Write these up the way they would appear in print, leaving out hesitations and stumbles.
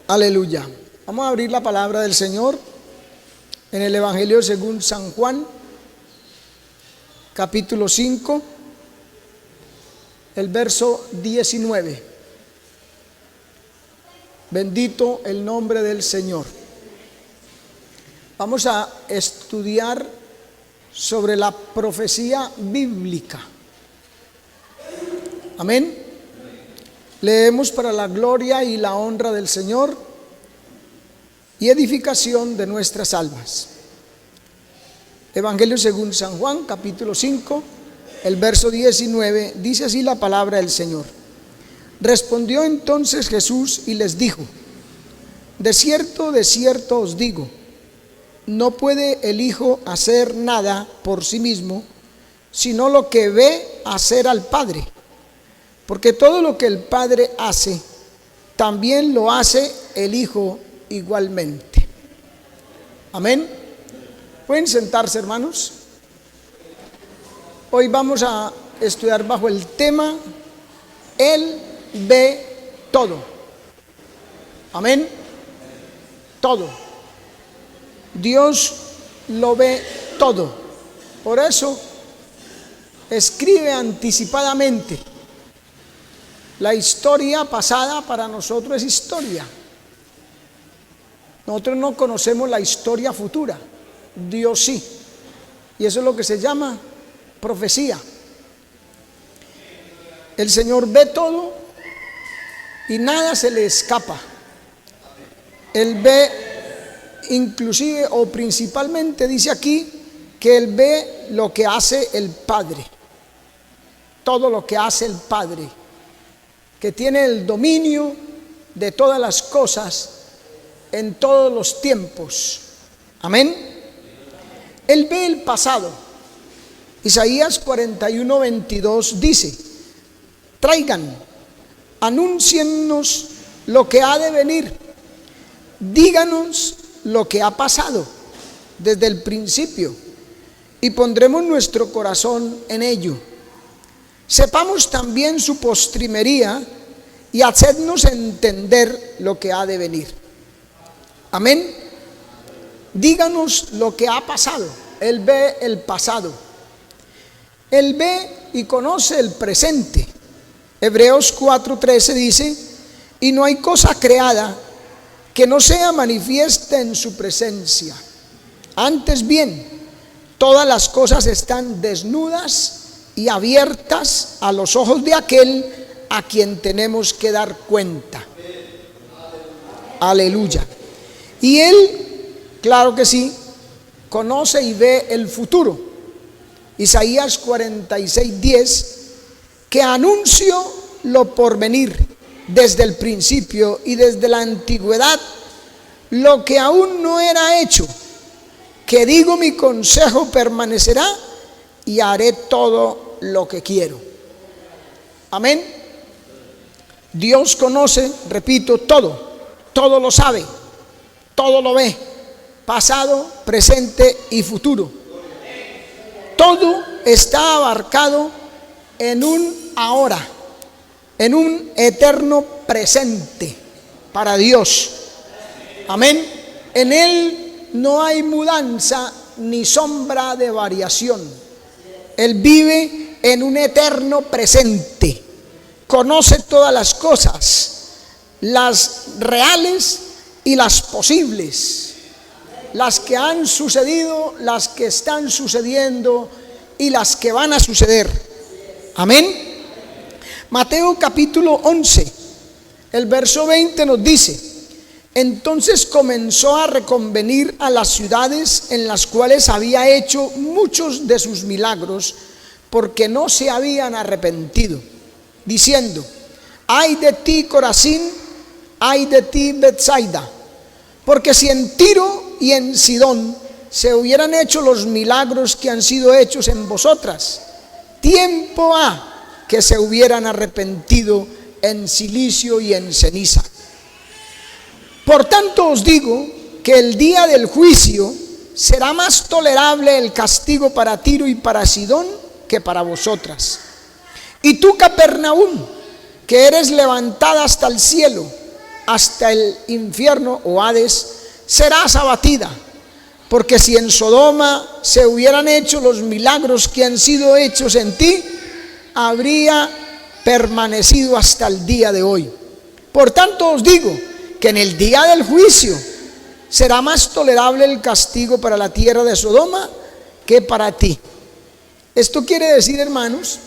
Aleluya. Vamos a abrir la palabra del Señor en el Evangelio según San Juan, capítulo 5, el verso 19. Bendito el nombre del Señor. Vamos a estudiar sobre la profecía bíblica. Amén. Leemos para la gloria y la honra del Señor y edificación de nuestras almas. Evangelio según San Juan, capítulo 5, el verso 19, dice así la palabra del Señor. Respondió entonces Jesús y les dijo: de cierto os digo, no puede el Hijo hacer nada por sí mismo, sino lo que ve hacer al Padre. Porque todo lo que el Padre hace, también lo hace el Hijo igualmente. Amén. ¿Pueden sentarse, hermanos? Hoy vamos a estudiar bajo el tema Él ve todo. Amén. Todo. Dios lo ve todo. Por eso escribe anticipadamente. La historia pasada para nosotros es historia. Nosotros no conocemos la historia futura. Dios sí. Y eso es lo que se llama profecía. El Señor ve todo y nada se le escapa. Él ve inclusive o principalmente, dice aquí, que Él ve lo que hace el Padre. Todo lo que hace el Padre, que tiene el dominio de todas las cosas en todos los tiempos. Amén. Él ve el pasado. Isaías 41:22 dice: traigan, anúnciennos lo que ha de venir, díganos lo que ha pasado desde el principio, y pondremos nuestro corazón en ello. Sepamos también su postrimería y hacednos entender lo que ha de venir. Amén. Díganos lo que ha pasado. Él ve el pasado. Él ve y conoce el presente. Hebreos 4:13 dice: y no hay cosa creada que no sea manifiesta en su presencia. Antes bien, todas las cosas están desnudas y abiertas a los ojos de aquel a quien tenemos que dar cuenta. Aleluya. Y Él, claro que sí, conoce y ve el futuro. Isaías 46:10, que anunció lo por venir desde el principio y desde la antigüedad, lo que aún no era hecho, que digo mi consejo permanecerá y haré todo lo que quiero. Amén. Dios conoce, repito, todo lo sabe, todo lo ve, pasado, presente y futuro. Todo está abarcado en un ahora, en un eterno presente para Dios. Amén. En Él no hay mudanza ni sombra de variación. Él vive en un eterno presente. Conoce todas las cosas, las reales y las posibles, las que han sucedido, las que están sucediendo y las que van a suceder. Amén. Mateo capítulo 11, el verso 20 nos dice: entonces comenzó a reconvenir a las ciudades en las cuales había hecho muchos de sus milagros, porque no se habían arrepentido, diciendo: ay de ti, Corazín, ay de ti, Betsaida, porque si en Tiro y en Sidón se hubieran hecho los milagros que han sido hechos en vosotras, tiempo ha que se hubieran arrepentido en cilicio y en ceniza. Por tanto os digo que el día del juicio será más tolerable el castigo para Tiro y para Sidón que para vosotras. Y tú, Capernaum, que eres levantada hasta el cielo, hasta el infierno o Hades, serás abatida. Porque si en Sodoma se hubieran hecho los milagros que han sido hechos en ti, habría permanecido hasta el día de hoy. Por tanto os digo que en el día del juicio será más tolerable el castigo para la tierra de Sodoma que para ti. Esto quiere decir, hermanos,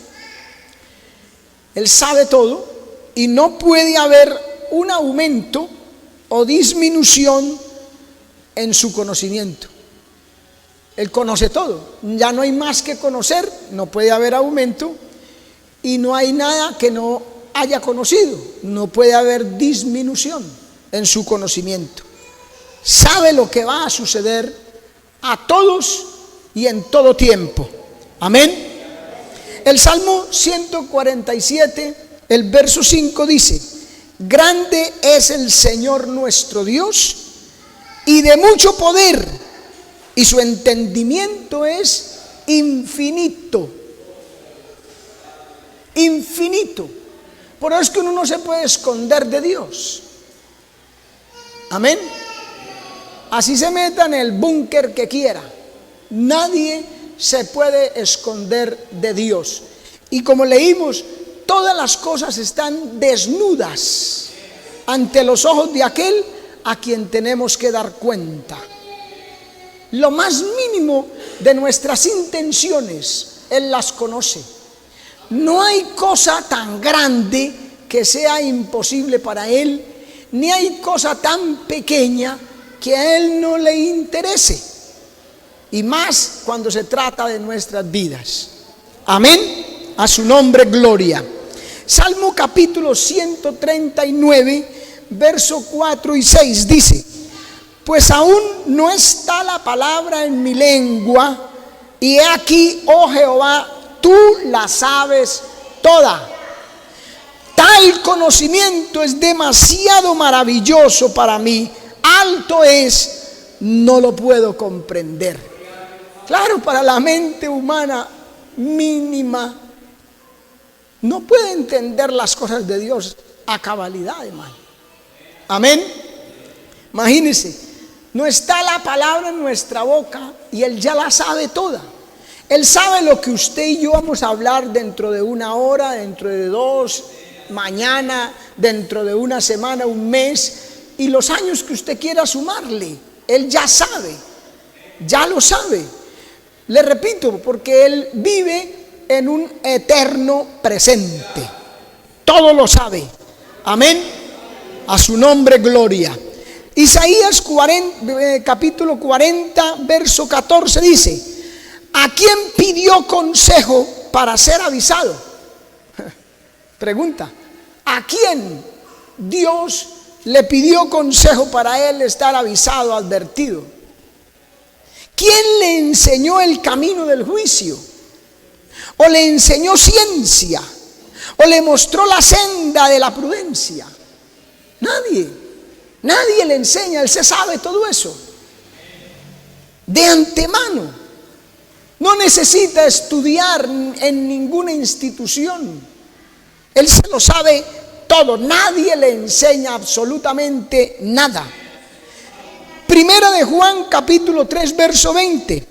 Él sabe todo y no puede haber un aumento o disminución en su conocimiento. Él conoce todo, ya no hay más que conocer, no puede haber aumento y no hay nada que no haya conocido, no puede haber disminución en su conocimiento. Sabe lo que va a suceder a todos y en todo tiempo. Amén. El Salmo 147, el verso 5 dice: grande es el Señor nuestro Dios y de mucho poder, y su entendimiento es infinito. Infinito. Por eso es que uno no se puede esconder de Dios. Amén. Así se meta en el búnker que quiera, nadie se puede esconder de Dios. Y como leímos, todas las cosas están desnudas ante los ojos de aquel a quien tenemos que dar cuenta. Lo más mínimo de nuestras intenciones, Él las conoce. No hay cosa tan grande que sea imposible para Él, ni hay cosa tan pequeña que a Él no le interese, y más cuando se trata de nuestras vidas. Amén. A su nombre gloria. Salmo capítulo 139, verso 4 y 6 dice: pues aún no está la palabra en mi lengua, y he aquí, oh Jehová, tú la sabes toda. Tal conocimiento es demasiado maravilloso para mí, alto es, no lo puedo comprender. Claro, para la mente humana mínima no puede entender las cosas de Dios a cabalidad, hermano. Amén. Imagínense, no está la palabra en nuestra boca y Él ya la sabe toda. Él sabe lo que usted y yo vamos a hablar dentro de una hora, dentro de dos, mañana, dentro de una semana, un mes, y los años que usted quiera sumarle. Él ya sabe, ya lo sabe. Le repito, porque Él vive en un eterno presente. Todo lo sabe. Amén. A su nombre gloria. Isaías 40, capítulo 40, verso 14 dice: ¿a quién pidió consejo para ser avisado? Pregunta, ¿a quién Dios le pidió consejo para él estar avisado, advertido? ¿Quién le enseñó el camino del juicio? ¿O le enseñó ciencia? ¿O le mostró la senda de la prudencia? Nadie. Nadie le enseña, Él se sabe todo eso de antemano. No necesita estudiar en ninguna institución. Él se lo sabe todo. Nadie le enseña absolutamente nada. Primera de Juan capítulo 3 verso 20.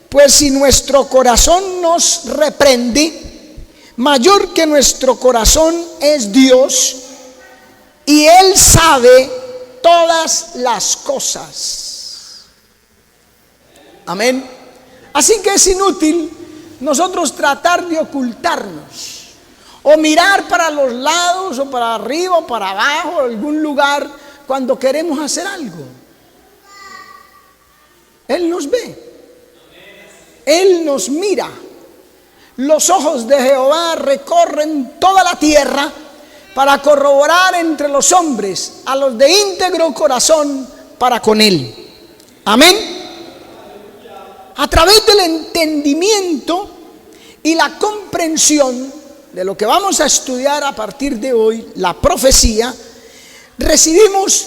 Pues si nuestro corazón nos reprende, mayor que nuestro corazón es Dios, y Él sabe todas las cosas. Amén. Así que es inútil nosotros tratar de ocultarnos o mirar para los lados o para arriba o para abajo, algún lugar, cuando queremos hacer algo. Él nos ve, Él nos mira. Los ojos de Jehová recorren toda la tierra para corroborar entre los hombres a los de íntegro corazón para con Él. Amén. A través del entendimiento y la comprensión de lo que vamos a estudiar a partir de hoy, la profecía, recibimos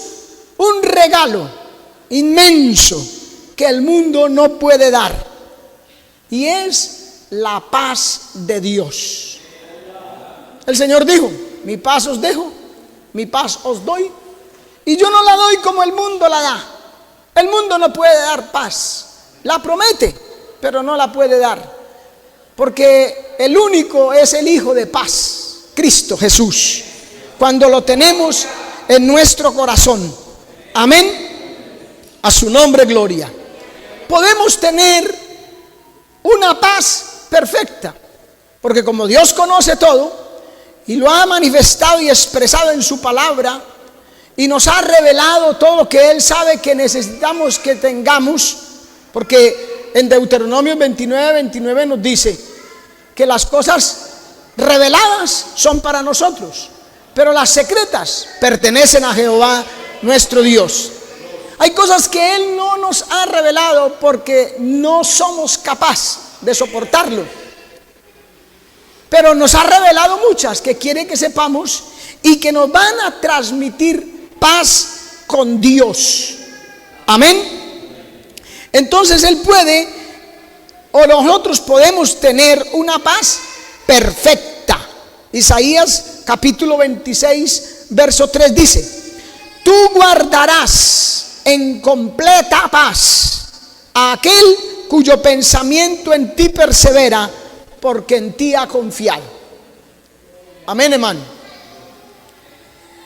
un regalo inmenso que el mundo no puede dar, y es la paz de Dios. El Señor dijo: mi paz os dejo, mi paz os doy. Y yo no la doy como el mundo la da. El mundo no puede dar paz. La promete, pero no la puede dar. Porque el único es el Hijo de paz, Cristo Jesús. Cuando lo tenemos en nuestro corazón. Amén. A su nombre gloria. Podemos tener una paz perfecta. Porque como Dios conoce todo y lo ha manifestado y expresado en su palabra y nos ha revelado todo lo que Él sabe que necesitamos que tengamos, porque en Deuteronomio 29 nos dice que las cosas reveladas son para nosotros, pero las secretas pertenecen a Jehová nuestro Dios. Hay cosas que Él no nos ha revelado porque no somos capaces de soportarlo, pero nos ha revelado muchas que quiere que sepamos y que nos van a transmitir paz con Dios. Amén. Entonces Él puede, o nosotros podemos tener una paz perfecta. Isaías capítulo 26 verso 3 dice: tú guardarás en completa paz a aquel cuyo pensamiento en ti persevera, porque en ti ha confiado. Amén, hermano.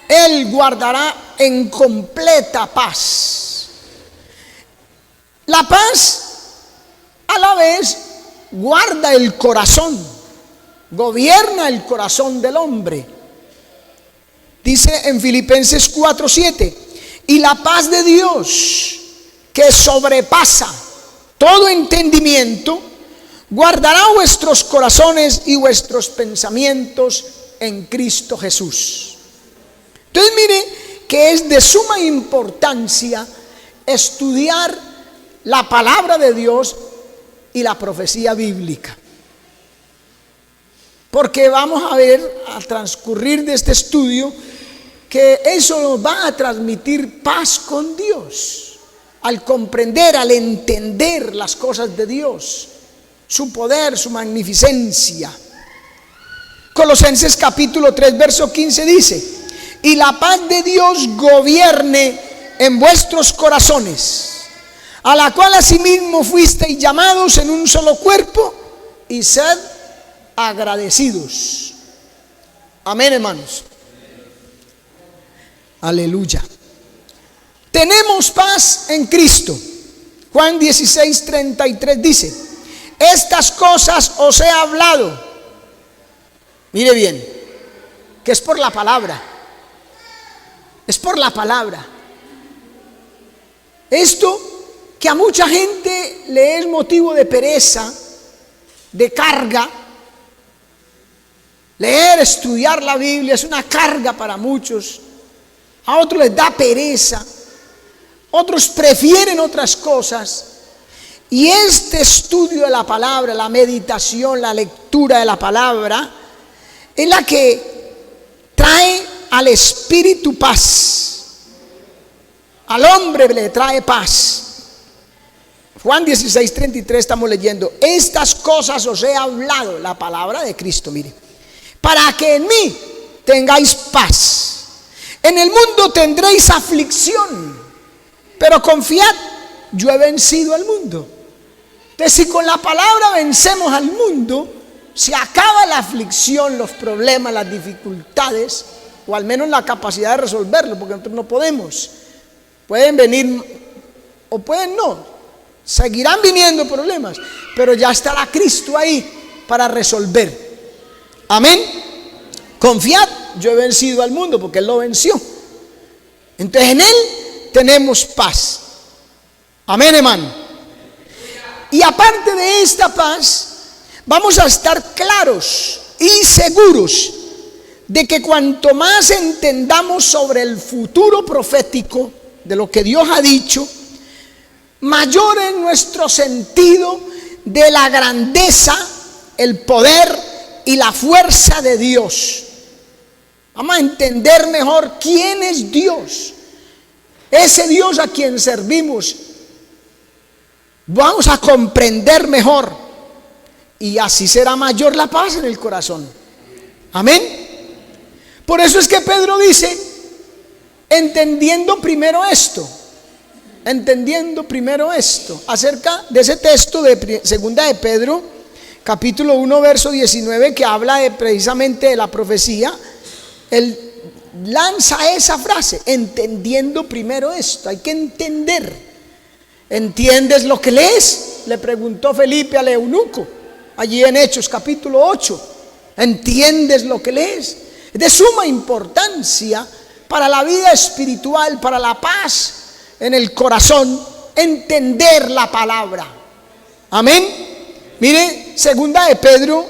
Él guardará en completa paz. La paz a la vez guarda el corazón, gobierna el corazón del hombre. Dice en Filipenses 4:7: y la paz de Dios, que sobrepasa todo entendimiento, guardará vuestros corazones y vuestros pensamientos en Cristo Jesús. Entonces mire que es de suma importancia estudiar la palabra de Dios y la profecía bíblica. Porque vamos a ver al transcurrir de este estudio que eso nos va a transmitir paz con Dios. Al comprender, al entender las cosas de Dios, su poder, su magnificencia. Colosenses capítulo 3 verso 15 dice: y la paz de Dios gobierne en vuestros corazones, a la cual asimismo fuisteis llamados en un solo cuerpo, y sed agradecidos. Amén, hermanos. Aleluya. Tenemos paz en Cristo. Juan 16:33 dice: estas cosas os he hablado. Mire bien, que es por la palabra. Es por la palabra. Esto que a mucha gente le es motivo de pereza, de carga. Leer, estudiar la Biblia es una carga para muchos. A otros les da pereza. Otros prefieren otras cosas. Y este estudio de la palabra, la meditación, la lectura de la palabra, es la que trae al espíritu paz. Al hombre le trae paz. Juan 16:33 estamos leyendo: estas cosas os he hablado, la palabra de Cristo, mire, para que en mí tengáis paz. En el mundo tendréis aflicción, pero confiad, yo he vencido al mundo. Entonces, si con la palabra vencemos al mundo, se acaba la aflicción, los problemas, las dificultades, o al menos la capacidad de resolverlo, porque nosotros no podemos. Pueden venir o pueden no, seguirán viniendo problemas, pero ya estará Cristo ahí para resolver. Amén. Confiad, yo he vencido al mundo, porque Él lo venció. Entonces en Él tenemos paz. Amén, hermano. Y aparte de esta paz, vamos a estar claros y seguros de que cuanto más entendamos sobre el futuro profético de lo que Dios ha dicho, mayor es nuestro sentido de la grandeza, el poder y la fuerza de Dios. Vamos a entender mejor quién es Dios, ese Dios a quien servimos. Vamos a comprender mejor, y así será mayor la paz en el corazón. Amén. Por eso es que Pedro dice entendiendo primero esto, acerca de ese texto de segunda de Pedro, capítulo 1, verso 19, que habla precisamente de la profecía. Él lanza esa frase, entendiendo primero esto. Hay que entender. ¿Entiendes lo que lees?, le preguntó Felipe al eunuco, allí en Hechos capítulo 8. ¿Entiendes lo que lees? Es de suma importancia para la vida espiritual, para la paz en el corazón, entender la palabra. Amén. Mire, segunda de Pedro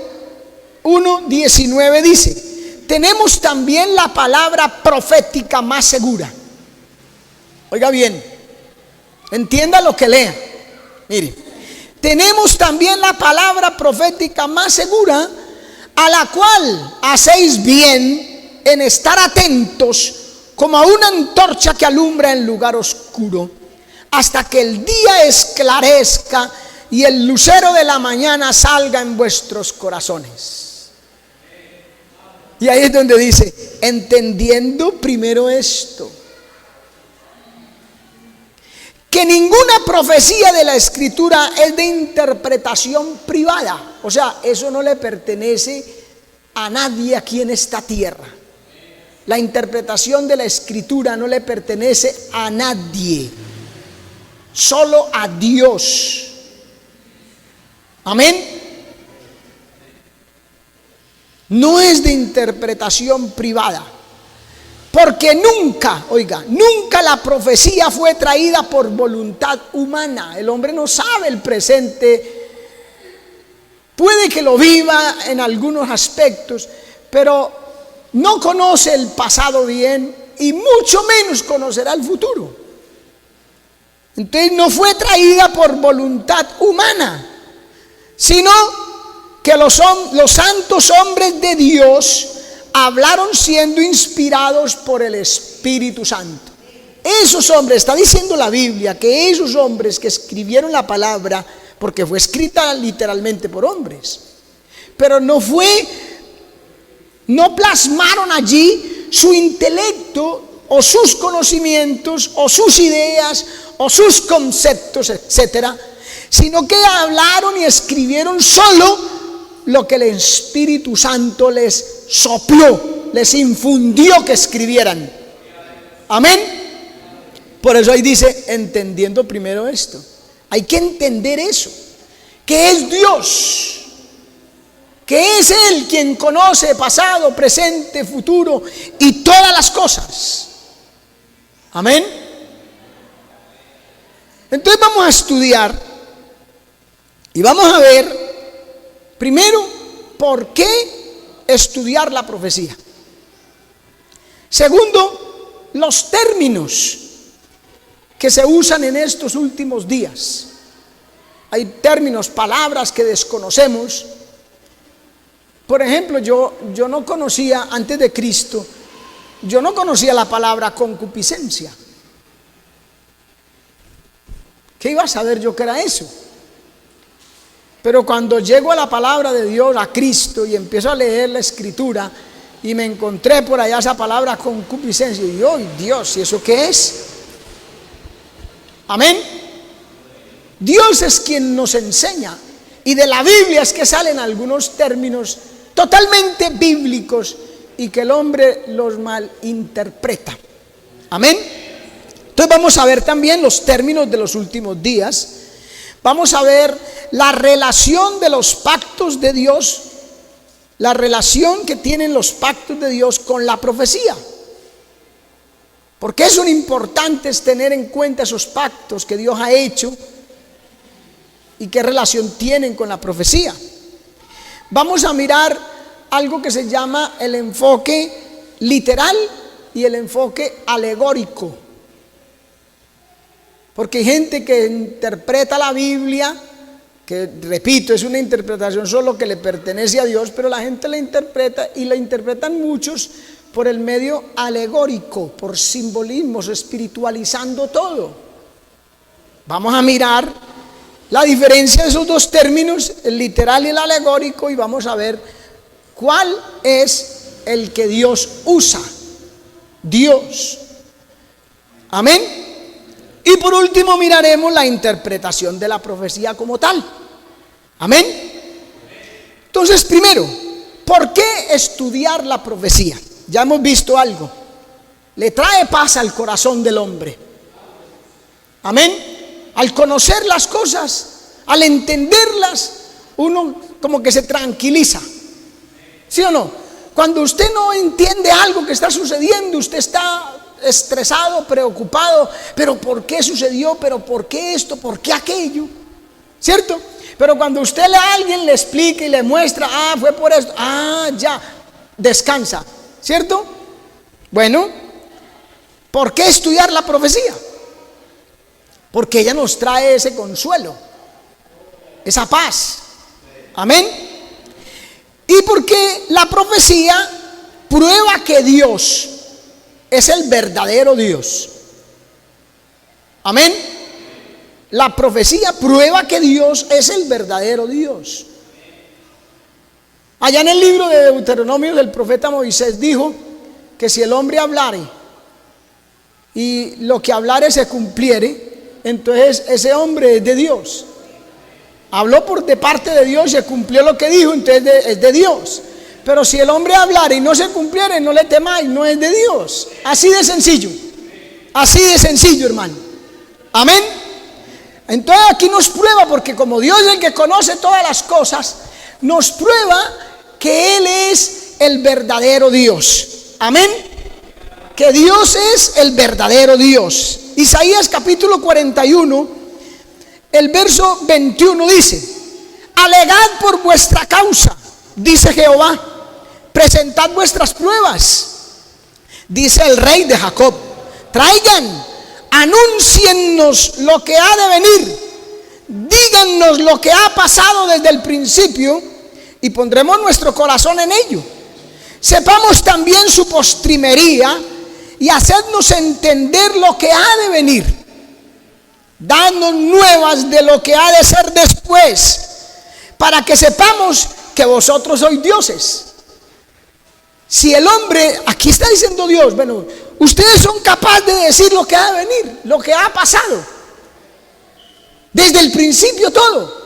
1:19 dice: tenemos también la palabra profética más segura. Oiga bien, entienda lo que lea. Mire, tenemos también la palabra profética más segura, a la cual hacéis bien en estar atentos como a una antorcha que alumbra en lugar oscuro, hasta que el día esclarezca y el lucero de la mañana salga en vuestros corazones. Y ahí es donde dice, entendiendo primero esto, que ninguna profecía de la Escritura es de interpretación privada. O sea, eso no le pertenece a nadie aquí en esta tierra. La interpretación de la Escritura no le pertenece a nadie, solo a Dios. Amén. No es de interpretación privada. Porque nunca, oiga, nunca la profecía fue traída por voluntad humana. El hombre no sabe el presente. Puede que lo viva en algunos aspectos, pero no conoce el pasado bien y mucho menos conocerá el futuro. Entonces no fue traída por voluntad humana, sino que los santos hombres de Dios hablaron siendo inspirados por el Espíritu Santo. Esos hombres, está diciendo la Biblia, que esos hombres que escribieron la palabra, porque fue escrita literalmente por hombres, pero no plasmaron allí su intelecto o sus conocimientos o sus ideas o sus conceptos, etcétera, sino que hablaron y escribieron solo lo que el Espíritu Santo les sopló, les infundió que escribieran. Amén. Por eso ahí dice, entendiendo primero esto. Hay que entender eso, que es Dios, que es Él quien conoce pasado, presente, futuro y todas las cosas. Amén. Entonces vamos a estudiar y vamos a ver primero, ¿por qué estudiar la profecía? Segundo, los términos que se usan en estos últimos días. Hay términos, palabras que desconocemos. Por ejemplo, yo no conocía, antes de Cristo, yo no conocía la palabra concupiscencia. ¿Qué iba a saber yo que era eso? Pero cuando llego a la palabra de Dios, a Cristo, y empiezo a leer la Escritura, y me encontré por allá esa palabra concupiscencia, y yo, Dios, ¿y eso qué es? Amén. Dios es quien nos enseña, y de la Biblia es que salen algunos términos totalmente bíblicos y que el hombre los malinterpreta. Amén. Entonces vamos a ver también los términos de los últimos días. Vamos a ver la relación de los pactos de Dios, la relación que tienen los pactos de Dios con la profecía. ¿Por qué son importantes tener en cuenta esos pactos que Dios ha hecho y qué relación tienen con la profecía? Vamos a mirar algo que se llama el enfoque literal y el enfoque alegórico. Porque hay gente que interpreta la Biblia, que repito, es una interpretación solo que le pertenece a Dios, pero la gente la interpreta y la interpretan muchos por el medio alegórico, por simbolismos, espiritualizando todo. Vamos a mirar la diferencia de esos dos términos, el literal y el alegórico, y vamos a ver cuál es el que Dios usa. Dios. Amén. Y por último miraremos la interpretación de la profecía como tal. Amén. Entonces, primero, ¿por qué estudiar la profecía? Ya hemos visto algo. Le trae paz al corazón del hombre. Amén. Al conocer las cosas, al entenderlas, uno como que se tranquiliza. ¿Sí o no? Cuando usted no entiende algo que está sucediendo, usted está estresado, preocupado. ¿Pero por qué sucedió? ¿Pero por qué esto? ¿Por qué aquello? ¿Cierto? Pero cuando usted a alguien le explica y le muestra, fue por esto, ya, descansa. ¿Cierto? Bueno, ¿por qué estudiar la profecía? Porque ella nos trae ese consuelo, esa paz. Amén. Y porque la profecía prueba que Dios es el verdadero Dios. Amén. La profecía prueba que Dios es el verdadero Dios. Allá en el libro de Deuteronomio, del profeta Moisés dijo que si el hombre hablare y lo que hablare se cumpliere, entonces ese hombre es de Dios. Habló de parte de Dios y se cumplió lo que dijo, entonces es de Dios. Pero si el hombre hablara y no se cumpliere, no le temáis, no es de Dios. Así de sencillo. Así de sencillo, hermano. Amén. Entonces aquí nos prueba, porque como Dios es el que conoce todas las cosas, nos prueba que Él es el verdadero Dios. Amén. Que Dios es el verdadero Dios. Isaías capítulo 41, el verso 21 dice: alegad por vuestra causa, dice Jehová, presentad vuestras pruebas, dice el Rey de Jacob. Traigan, anúnciennos lo que ha de venir, dígannos lo que ha pasado desde el principio, y pondremos nuestro corazón en ello. Sepamos también su postrimería y hacednos entender lo que ha de venir. Dadnos nuevas de lo que ha de ser después, para que sepamos que vosotros sois dioses. Si el hombre, aquí está diciendo Dios, bueno, ustedes son capaces de decir lo que ha de venir, lo que ha pasado, desde el principio todo.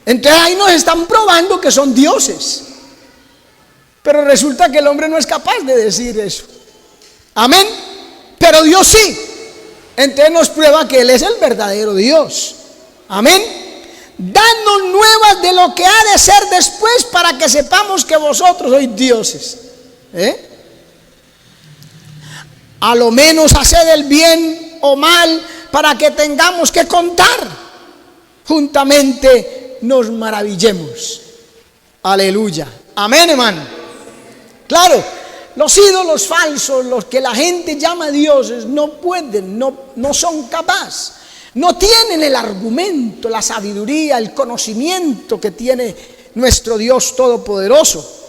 Entonces ahí nos están probando que son dioses. Pero resulta que el hombre no es capaz de decir eso. Amén. Pero Dios sí. Entonces nos prueba que Él es el verdadero Dios. Amén. Danos nuevas de lo que ha de ser después, para que sepamos que vosotros sois dioses. A lo menos haced el bien o mal, para que tengamos que contar. Juntamente nos maravillemos. Aleluya. Amén, hermano. Claro, los ídolos falsos, los que la gente llama dioses, no pueden, no son capaces. No tienen el argumento, la sabiduría, el conocimiento que tiene nuestro Dios Todopoderoso.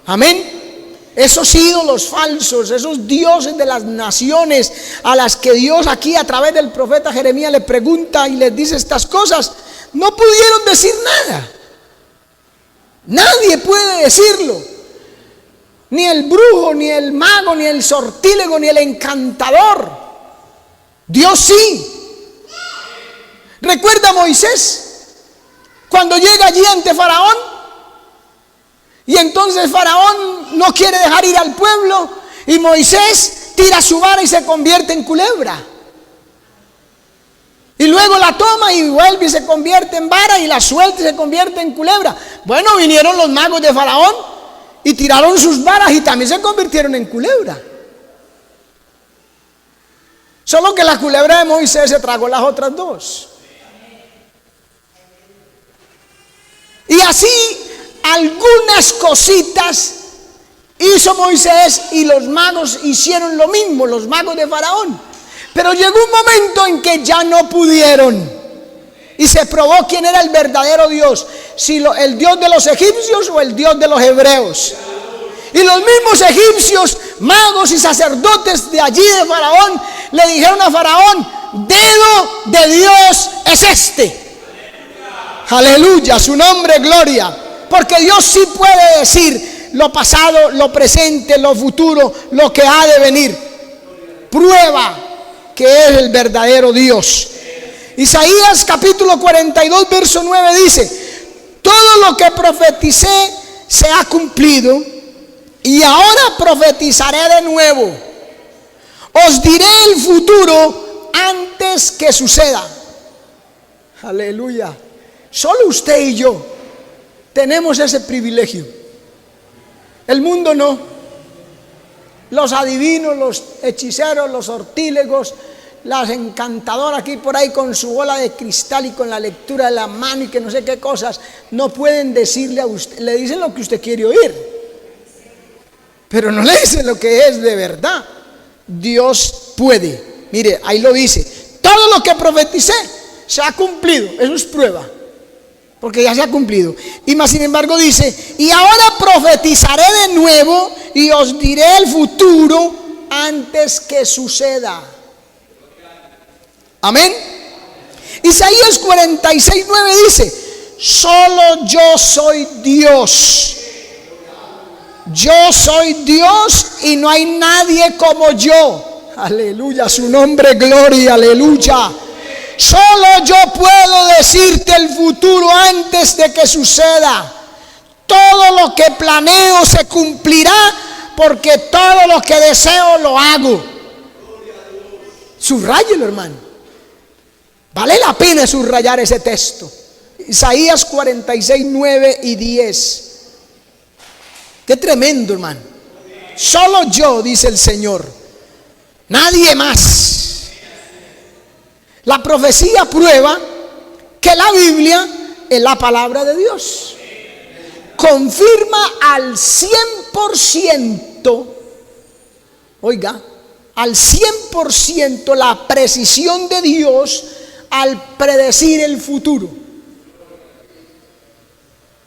Amén. Esos ídolos falsos, esos dioses de las naciones a las que Dios aquí a través del profeta Jeremías le pregunta y les dice estas cosas, no pudieron decir nada. Nadie puede decirlo. Ni el brujo, ni el mago, ni el sortílego, ni el encantador. Dios sí. ¿Recuerda a Moisés cuando llega allí ante Faraón? Y entonces Faraón no quiere dejar ir al pueblo, y Moisés tira su vara y se convierte en culebra. Y luego la toma y vuelve y se convierte en vara, y la suelta y se convierte en culebra. Bueno, vinieron los magos de Faraón y tiraron sus varas y también se convirtieron en culebra. Solo que la culebra de Moisés se tragó las otras dos. Y así algunas cositas hizo Moisés, y los magos hicieron lo mismo, los magos de Faraón. Pero llegó un momento en que ya no pudieron, y se probó quién era el verdadero Dios, si el Dios de los egipcios o el Dios de los hebreos. Y los mismos egipcios, magos y sacerdotes de allí de Faraón, le dijeron a Faraón: dedo de Dios es este. Aleluya, su nombre, gloria. Porque Dios sí puede decir lo pasado, lo presente, lo futuro, lo que ha de venir. Prueba que es el verdadero Dios. Isaías capítulo 42 verso 9 dice: todo lo que profeticé se ha cumplido, y ahora profetizaré de nuevo. Os diré el futuro antes que suceda. Aleluya. Solo usted y yo tenemos ese privilegio. El mundo no. Los adivinos, los hechiceros, los sortílegos, las encantadoras aquí por ahí con su bola de cristal y con la lectura de la mano y que no sé qué cosas, no pueden decirle a usted, le dicen lo que usted quiere oír, pero no le dicen lo que es de verdad. Dios puede. Mire, ahí lo dice: todo lo que profeticé se ha cumplido. Eso es prueba, porque ya se ha cumplido. Y más sin embargo dice: y ahora profetizaré de nuevo y os diré el futuro antes que suceda. Amén. Isaías 46, 9 dice: solo yo soy Dios. Yo soy Dios y no hay nadie como yo. Aleluya, su nombre, gloria, aleluya. Solo yo puedo decirte el futuro antes de que suceda. Todo lo que planeo se cumplirá, porque todo lo que deseo lo hago. Subráyelo, hermano. Vale la pena subrayar ese texto. Isaías 46, 9 y 10. Qué tremendo, hermano. Solo yo, dice el Señor, nadie más. La profecía prueba que la Biblia es la palabra de Dios. Confirma al 100%, oiga, al 100% la precisión de Dios al predecir el futuro.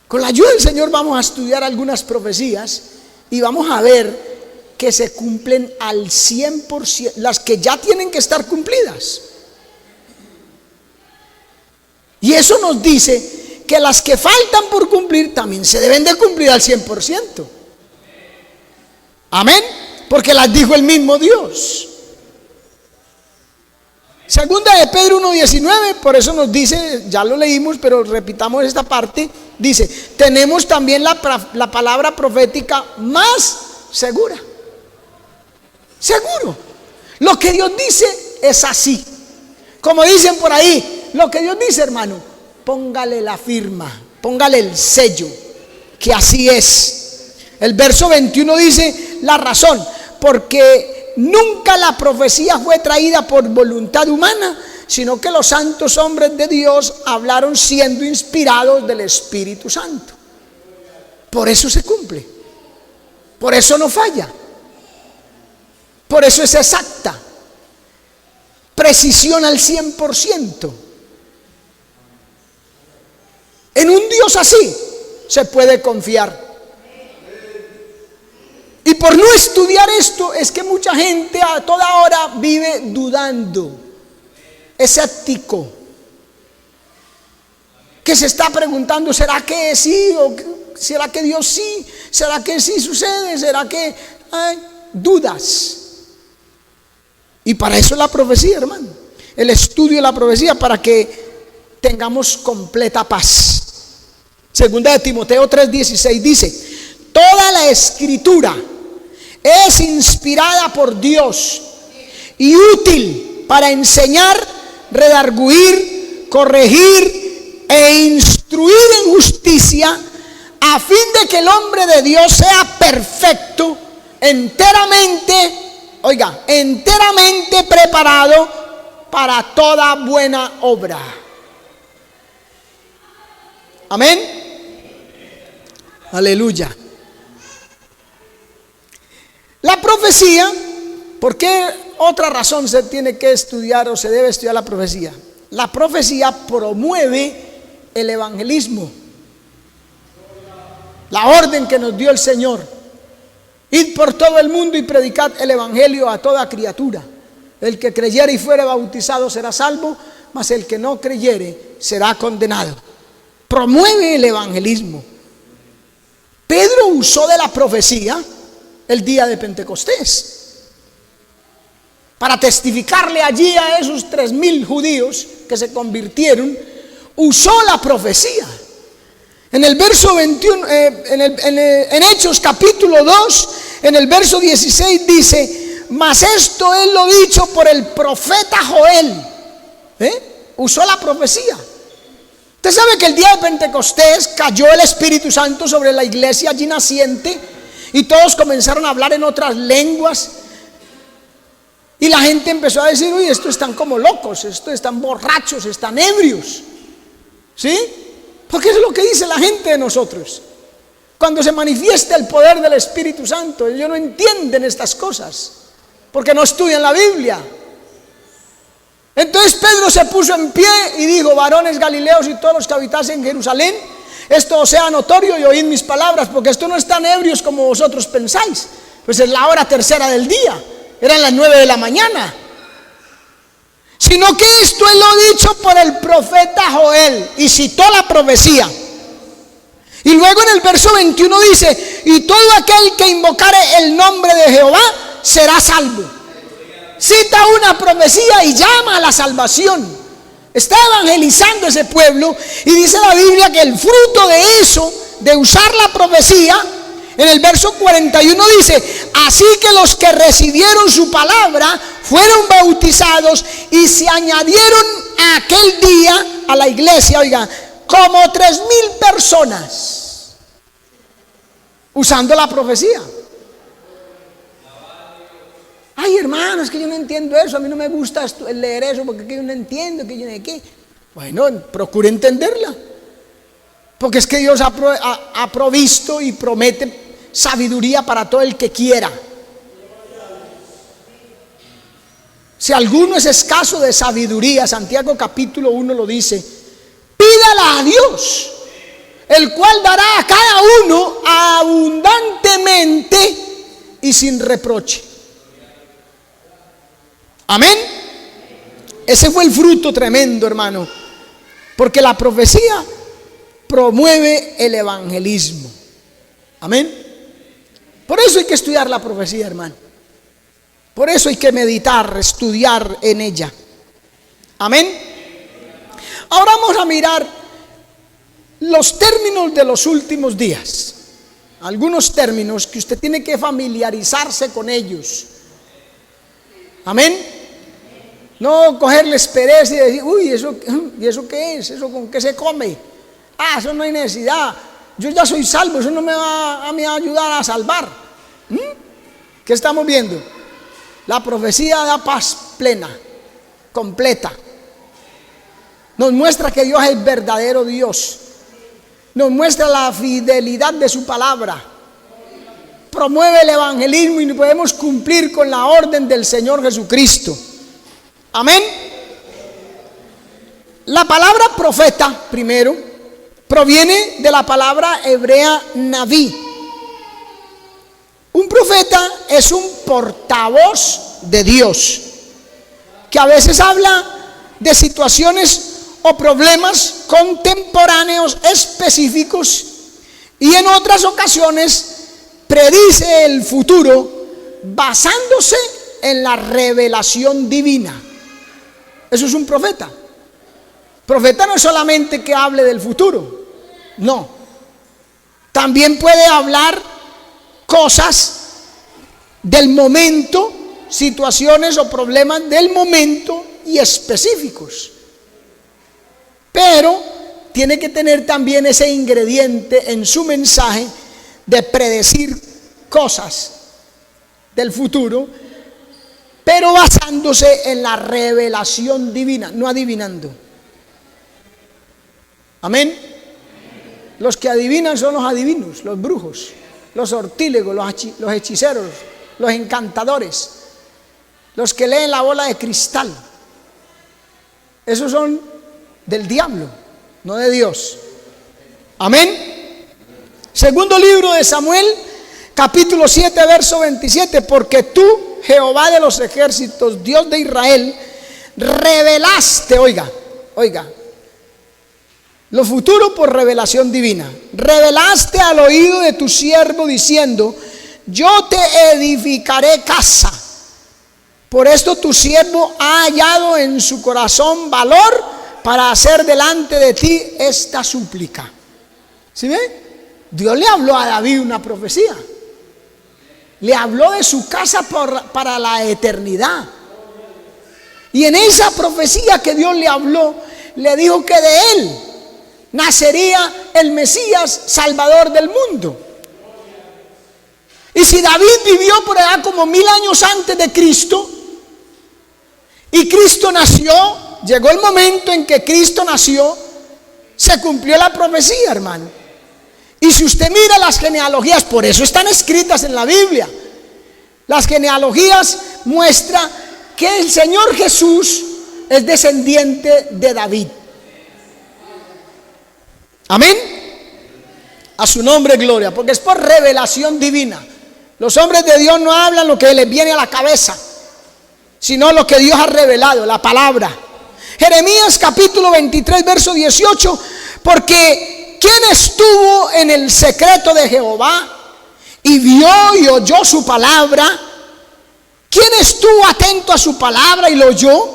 Con la ayuda del Señor vamos a estudiar algunas profecías y vamos a ver que se cumplen al 100%, las que ya tienen que estar cumplidas. Y eso nos dice que las que faltan por cumplir también se deben de cumplir al 100%. Amén, porque las dijo el mismo Dios. Segunda de Pedro 1:19, por eso nos dice, ya lo leímos, pero repitamos esta parte, dice: tenemos también la palabra profética más segura. Seguro. Lo que Dios dice es así. Como dicen por ahí, lo que Dios dice, hermano, póngale la firma, póngale el sello, que así es. El verso 21 dice la razón: porque nunca la profecía fue traída por voluntad humana, sino que los santos hombres de Dios hablaron siendo inspirados del Espíritu Santo. Por eso se cumple, por eso no falla, por eso es exacta, precisión al 100%. En un Dios así se puede confiar. Y por no estudiar esto es que mucha gente a toda hora vive dudando, escéptico, que se está preguntando: ¿será que sí? ¿O será que Dios sí? ¿Será que sí sucede? ¿Será que hay dudas? Y para eso es la profecía, hermano, el estudio de la profecía, para que tengamos completa paz. Segunda de Timoteo 3:16 dice: toda la escritura es inspirada por Dios y útil para enseñar, redarguir, corregir e instruir en justicia, a fin de que el hombre de Dios sea perfecto, enteramente, oiga, enteramente preparado para toda buena obra. Amén. Aleluya. La profecía, ¿por qué otra razón se tiene que estudiar o se debe estudiar la profecía? La profecía promueve el evangelismo, la orden que nos dio el Señor: id por todo el mundo y predicad el evangelio a toda criatura. El que creyere y fuere bautizado será salvo, mas el que no creyere será condenado. Promueve el evangelismo. Pedro usó de la profecía el día de Pentecostés. para testificarle allí a esos 3,000 judíos que se convirtieron, usó la profecía. En el verso 21, en Hechos capítulo 2, en el verso 16 dice: mas esto él lo dicho por el profeta Joel. Usó la profecía. Usted sabe que el día de Pentecostés cayó el Espíritu Santo sobre la iglesia allí naciente y todos comenzaron a hablar en otras lenguas. Y la gente empezó a decir: uy, estos están como locos, estos están borrachos, están ebrios. ¿Sí? Porque eso es lo que dice la gente de nosotros. Cuando se manifiesta el poder del Espíritu Santo, ellos no entienden estas cosas, porque no estudian la Biblia. Entonces Pedro se puso en pie y dijo: varones galileos y todos los que habitasen en Jerusalén, esto os sea notorio y oíd mis palabras, porque esto no están ebrios como vosotros pensáis, pues es la hora tercera del día, eran las 9 de la mañana. Sino que esto él lo dicho por el profeta Joel, y citó la profecía. Y luego en el verso 21 dice: y todo aquel que invocare el nombre de Jehová será salvo. Cita una profecía y llama a la salvación. Está evangelizando ese pueblo, y dice la Biblia que el fruto de eso, de usar la profecía, en el verso 41 dice: así que los que recibieron su palabra fueron bautizados, y se añadieron a aquel día a la iglesia, oiga, como 3,000 personas, usando la profecía. Ay, hermano, es que yo no entiendo eso, a mí no me gusta leer eso, porque yo no entiendo, que yo no sé qué. Bueno, procure entenderla, porque es que Dios ha provisto y promete sabiduría para todo el que quiera. Si alguno es escaso de sabiduría, Santiago capítulo 1 lo dice: pídala a Dios, el cual dará a cada uno abundantemente y sin reproche. Amén. Ese fue el fruto tremendo, hermano, porque la profecía promueve el evangelismo. Amén. Por eso hay que estudiar la profecía, hermano. Por eso hay que meditar, estudiar en ella. Amén. Ahora vamos a mirar los términos de los últimos días. Algunos términos que usted tiene que familiarizarse con ellos. Amén. No cogerles pereza y decir: uy, ¿y eso qué es? ¿Eso con qué se come? Ah, eso no hay necesidad. Yo ya soy salvo, eso no me va a ayudar a salvar. ¿Qué estamos viendo? La profecía da paz plena, completa. Nos muestra que Dios es el verdadero Dios. Nos muestra la fidelidad de su palabra. Promueve el evangelismo y podemos cumplir con la orden del Señor Jesucristo. Amén. La palabra profeta, primero, proviene de la palabra hebrea naví. Un profeta es un portavoz de Dios, que a veces habla de situaciones o problemas contemporáneos específicos, y en otras ocasiones predice el futuro basándose en la revelación divina. Eso es un profeta. Profeta no es solamente que hable del futuro, no. También puede hablar cosas del momento, situaciones o problemas del momento y específicos. Pero tiene que tener también ese ingrediente en su mensaje de predecir cosas del futuro, pero basándose en la revelación divina, no adivinando. Amén. Los que adivinan son los adivinos, los brujos, los sortílegos, los hechiceros, los encantadores, los que leen la bola de cristal. Esos son del diablo, no de Dios. Amén. Segundo libro de Samuel, capítulo 7, verso 27. Porque tú, Jehová de los ejércitos, Dios de Israel, revelaste, oiga, lo futuro por revelación divina. Revelaste al oído de tu siervo diciendo: yo te edificaré casa Por esto tu siervo ha hallado en su corazón valor para hacer delante de ti esta súplica. ¿Sí ve? Dios le habló a David una profecía. Le habló de su casa para la eternidad. Y en esa profecía que Dios le habló, le dijo que de él nacería el Mesías, Salvador del mundo. Y si David vivió por allá como 1000 años antes de Cristo, y Cristo nació, llegó el momento en que Cristo nació, se cumplió la profecía, hermano. Y si usted mira las genealogías, por eso están escritas en la Biblia. Las genealogías muestran que el Señor Jesús es descendiente de David. Amén. A su nombre gloria, porque es por revelación divina. Los hombres de Dios no hablan lo que les viene a la cabeza, sino lo que Dios ha revelado, la palabra. Jeremías capítulo 23, verso 18, porque ¿quién estuvo en el secreto de Jehová y vio y oyó su palabra? ¿Quién estuvo atento a su palabra y lo oyó?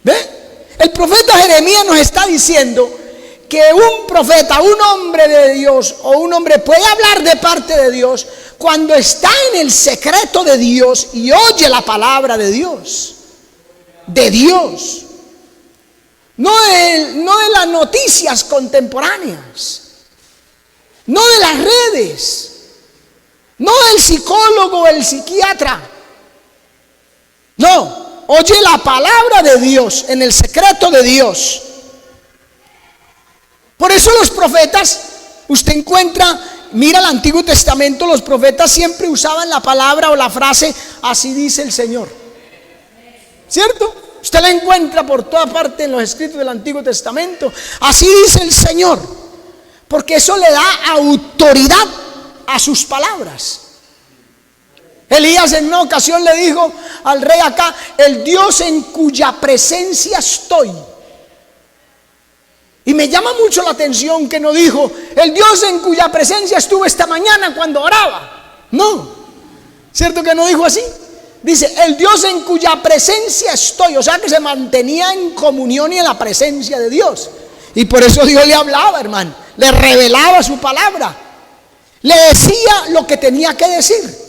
¿Ve? El profeta Jeremías nos está diciendo que un profeta, un hombre de Dios o un hombre puede hablar de parte de Dios cuando está en el secreto de Dios y oye la palabra de Dios. De Dios. No de las noticias contemporáneas, no de las redes, no del psicólogo o el psiquiatra. No, oye la palabra de Dios en el secreto de Dios. Por eso los profetas, usted encuentra, mira el Antiguo Testamento, los profetas siempre usaban la palabra o la frase, así dice el Señor. ¿Cierto? Usted la encuentra por toda parte en los escritos del Antiguo Testamento. Así dice el Señor, porque eso le da autoridad a sus palabras. Elías en una ocasión le dijo al rey acá, el Dios en cuya presencia estoy. Y me llama mucho la atención que no dijo, el Dios en cuya presencia estuve esta mañana cuando oraba. No, ¿cierto que no dijo así? Dice, el Dios en cuya presencia estoy. O sea que se mantenía en comunión y en la presencia de Dios. Y por eso Dios le hablaba, hermano. Le revelaba su palabra. Le decía lo que tenía que decir.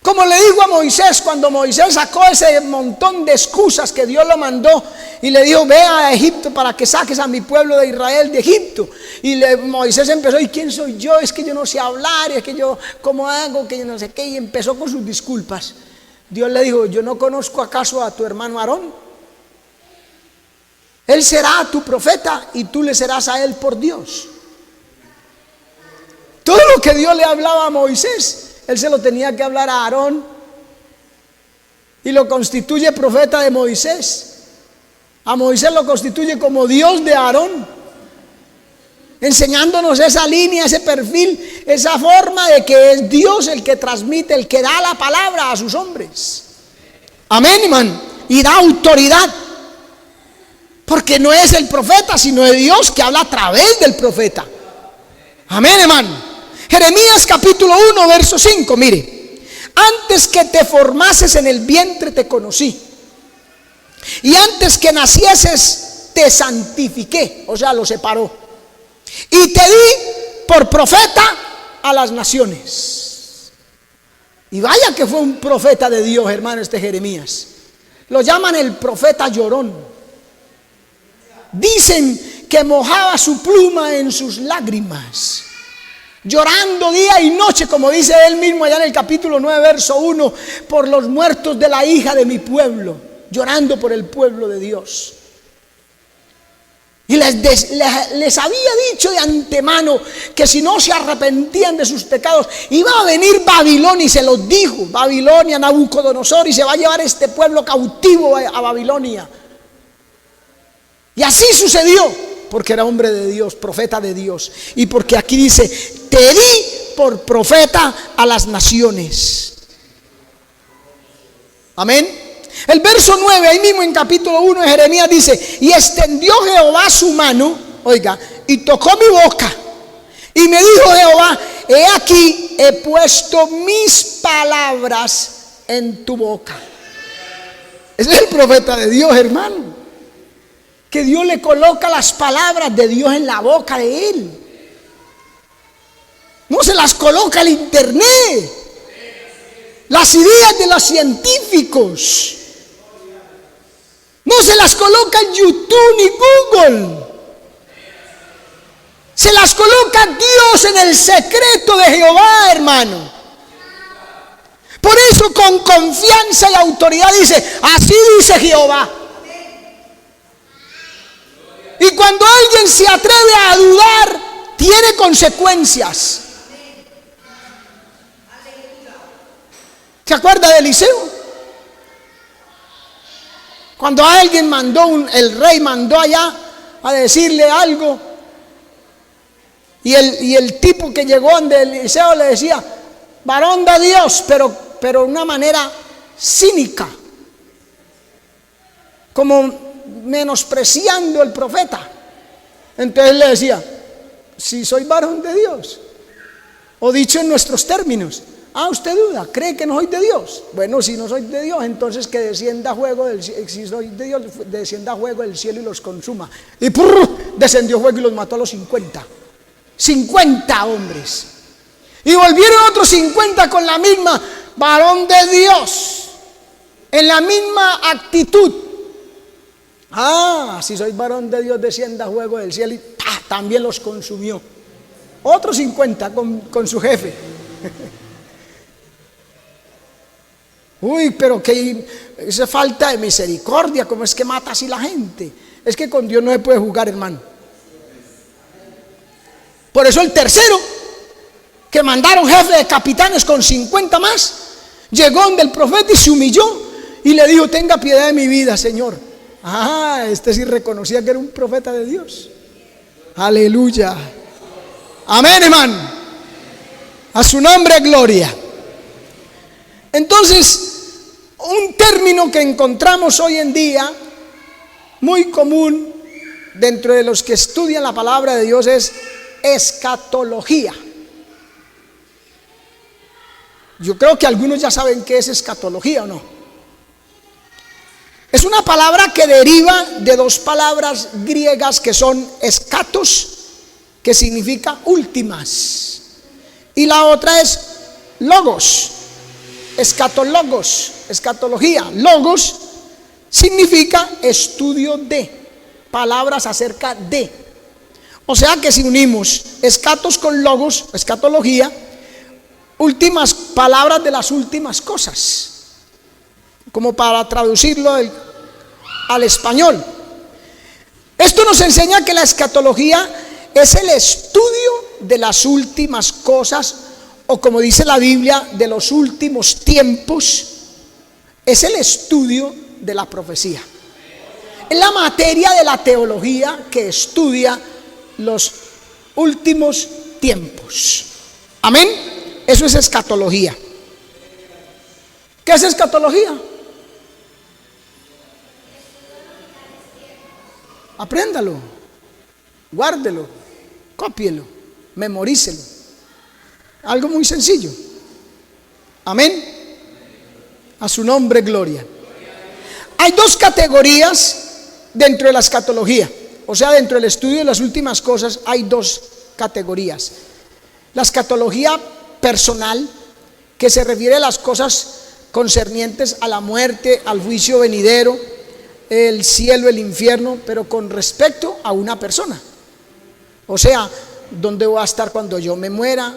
Como le dijo a Moisés, cuando Moisés sacó ese montón de excusas que Dios lo mandó y le dijo, ve a Egipto para que saques a mi pueblo de Israel de Egipto. Y Moisés empezó, ¿y quién soy yo? Es que yo no sé hablar, es que yo, ¿cómo hago? Que yo no sé qué. Y empezó con sus disculpas. Dios le dijo, ¿yo no conozco acaso a tu hermano Aarón? Él será tu profeta y tú le serás a él por Dios. Todo lo que Dios le hablaba a Moisés, él se lo tenía que hablar a Aarón y lo constituye profeta de Moisés. A Moisés lo constituye como Dios de Aarón, enseñándonos esa línea, ese perfil, esa forma de que es Dios el que transmite, el que da la palabra a sus hombres. Amén, hermano. Y da autoridad, porque no es el profeta, sino de Dios que habla a través del profeta. Amén, hermano. Jeremías capítulo 1, verso 5, mire. Antes que te formases en el vientre te conocí, y antes que nacieses te santifiqué, o sea, lo separó, y te di por profeta a las naciones. Y vaya que fue un profeta de Dios, hermano, este Jeremías. Lo llaman el profeta llorón. Dicen que mojaba su pluma en sus lágrimas, llorando día y noche, como dice él mismo allá en el capítulo 9, verso 1, por los muertos de la hija de mi pueblo, llorando por el pueblo de Dios. Y les había dicho de antemano que si no se arrepentían de sus pecados, iba a venir Babilonia, y se los dijo, Babilonia, Nabucodonosor, y se va a llevar este pueblo cautivo a Babilonia. Y así sucedió, porque era hombre de Dios, profeta de Dios. Y porque aquí dice, te di por profeta a las naciones. Amén. El verso 9, ahí mismo en capítulo 1 de Jeremías dice, y extendió Jehová su mano, oiga, y tocó mi boca. Y me dijo Jehová, he aquí, he puesto mis palabras en tu boca. Ese es el profeta de Dios, hermano. Que Dios le coloca las palabras de Dios en la boca de él. No se las coloca el internet, las ideas de los científicos. No se las coloca en YouTube ni Google. Se las coloca Dios en el secreto de Jehová, hermano. Por eso con confianza y autoridad dice, así dice Jehová. Y cuando alguien se atreve a dudar, tiene consecuencias. ¿Se acuerda de Eliseo? Cuando alguien el rey mandó allá a decirle algo, y el tipo que llegó donde Eliseo le decía, varón de Dios, pero de una manera cínica, como menospreciando al profeta. Entonces le decía, si soy varón de Dios, o dicho en nuestros términos, usted duda, cree que no soy de Dios. Bueno, si no soy de Dios, entonces que descienda fuego del cielo. Si soy de Dios, descienda fuego del cielo y los consuma. Y descendió fuego y los mató a los 50 hombres. Y volvieron otros 50 con la misma, varón de Dios, en la misma actitud. Si soy varón de Dios, descienda fuego del cielo y también los consumió. Otros 50 con su jefe. Uy, pero que esa falta de misericordia, ¿cómo es que mata así la gente? Es que con Dios no se puede jugar, hermano. Por eso el tercero, que mandaron jefe de capitanes con 50 más, llegó donde el profeta y se humilló y le dijo, tenga piedad de mi vida, Señor. Este sí reconocía que era un profeta de Dios. Aleluya. Amén, hermano. A su nombre, gloria. Entonces, un término que encontramos hoy en día, muy común dentro de los que estudian la palabra de Dios, es escatología. Yo creo que algunos ya saben qué es escatología, ¿o no? Es una palabra que deriva de dos palabras griegas que son escatos, que significa últimas, y la otra es logos. Escatologos, escatología. Logos significa estudio de, palabras acerca de. O sea que si unimos escatos con logos, escatología, últimas palabras de las últimas cosas, como para traducirlo al español. Esto nos enseña que la escatología es el estudio de las últimas cosas, o como dice la Biblia, de los últimos tiempos. Es el estudio de la profecía. Es la materia de la teología que estudia los últimos tiempos. Amén. Eso es escatología. ¿Qué es escatología? Apréndalo, guárdelo, cópielo, memorícelo. Algo muy sencillo. Amén. A su nombre, gloria. Hay dos categorías dentro de la escatología. O sea, dentro del estudio de las últimas cosas hay dos categorías. La escatología personal, que se refiere a las cosas concernientes a la muerte, al juicio venidero, el cielo, el infierno, pero con respecto a una persona. O sea, ¿dónde voy a estar cuando yo me muera?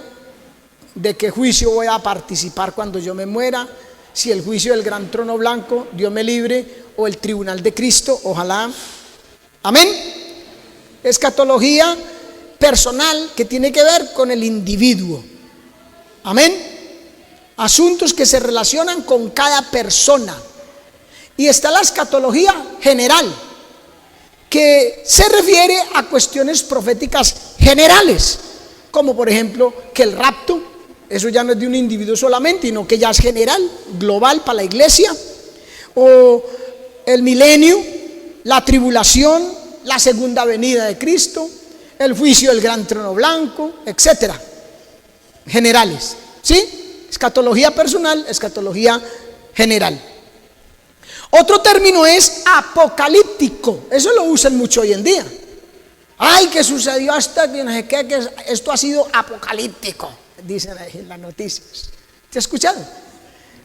¿De qué juicio voy a participar cuando yo me muera? Si el juicio del gran trono blanco, Dios me libre, o el tribunal de Cristo, ojalá. Amén. Escatología personal que tiene que ver con el individuo. Amén. Asuntos que se relacionan con cada persona. Y está la escatología general, que se refiere a cuestiones proféticas generales, como por ejemplo que el rapto, eso ya no es de un individuo solamente, sino que ya es general, global para la iglesia, o el milenio, la tribulación, la segunda venida de Cristo, el juicio del gran trono blanco, etcétera, generales. ¿Sí? Escatología personal, escatología general. Otro término es apocalíptico. Eso lo usan mucho hoy en día. Ay, que sucedió hasta que no sé qué, que esto ha sido apocalíptico, dicen ahí en las noticias. ¿Te has escuchado?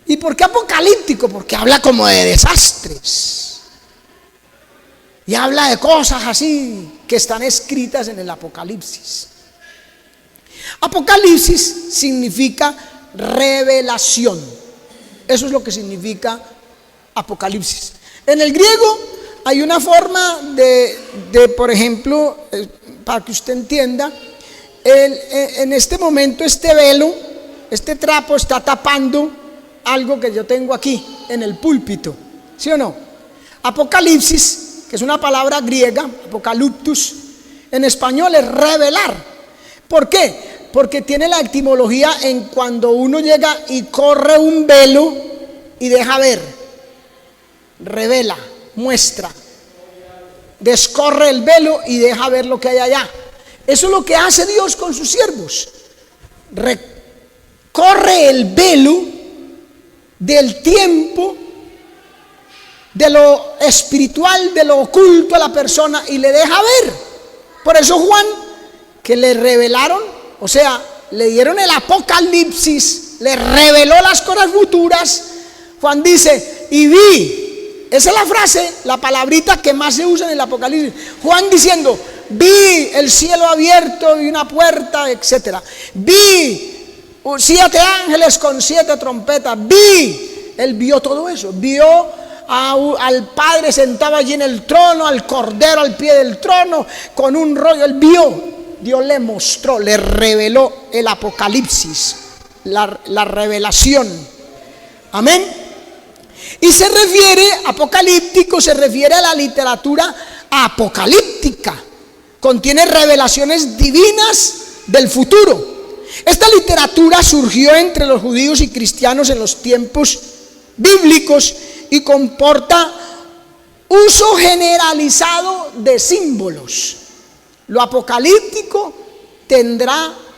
¿Y por qué apocalíptico? Porque habla como de desastres. Y habla de cosas así que están escritas en el Apocalipsis. Apocalipsis significa revelación. Eso es lo que significa Apocalipsis. En el griego hay una forma de por ejemplo, para que usted entienda, en este momento este velo, este trapo está tapando algo que yo tengo aquí en el púlpito, ¿sí o no? Apocalipsis, que es una palabra griega, apocalyptus, en español es revelar. ¿Por qué? Porque tiene la etimología en cuando uno llega y corre un velo y deja ver, revela, muestra, descorre el velo y deja ver lo que hay allá. Eso es lo que hace Dios con sus siervos. Corre el velo del tiempo, de lo espiritual, de lo oculto a la persona y le deja ver. Por eso Juan, que le revelaron, o sea, le dieron el apocalipsis, le reveló las cosas futuras. Juan dice, y vi, esa es la frase, la palabrita que más se usa en el Apocalipsis. Juan diciendo, vi el cielo abierto y una puerta, etcétera. Vi 7 ángeles con 7 trompetas. Él vio todo eso. Vio al Padre sentado allí en el trono, al Cordero al pie del trono, con un rollo. Él vio, Dios le mostró, le reveló el Apocalipsis, la revelación. Amén. Y se refiere, apocalíptico, se refiere a la literatura apocalíptica. Contiene revelaciones divinas del futuro. Esta literatura surgió entre los judíos y cristianos en los tiempos bíblicos y comporta uso generalizado de símbolos. Lo apocalíptico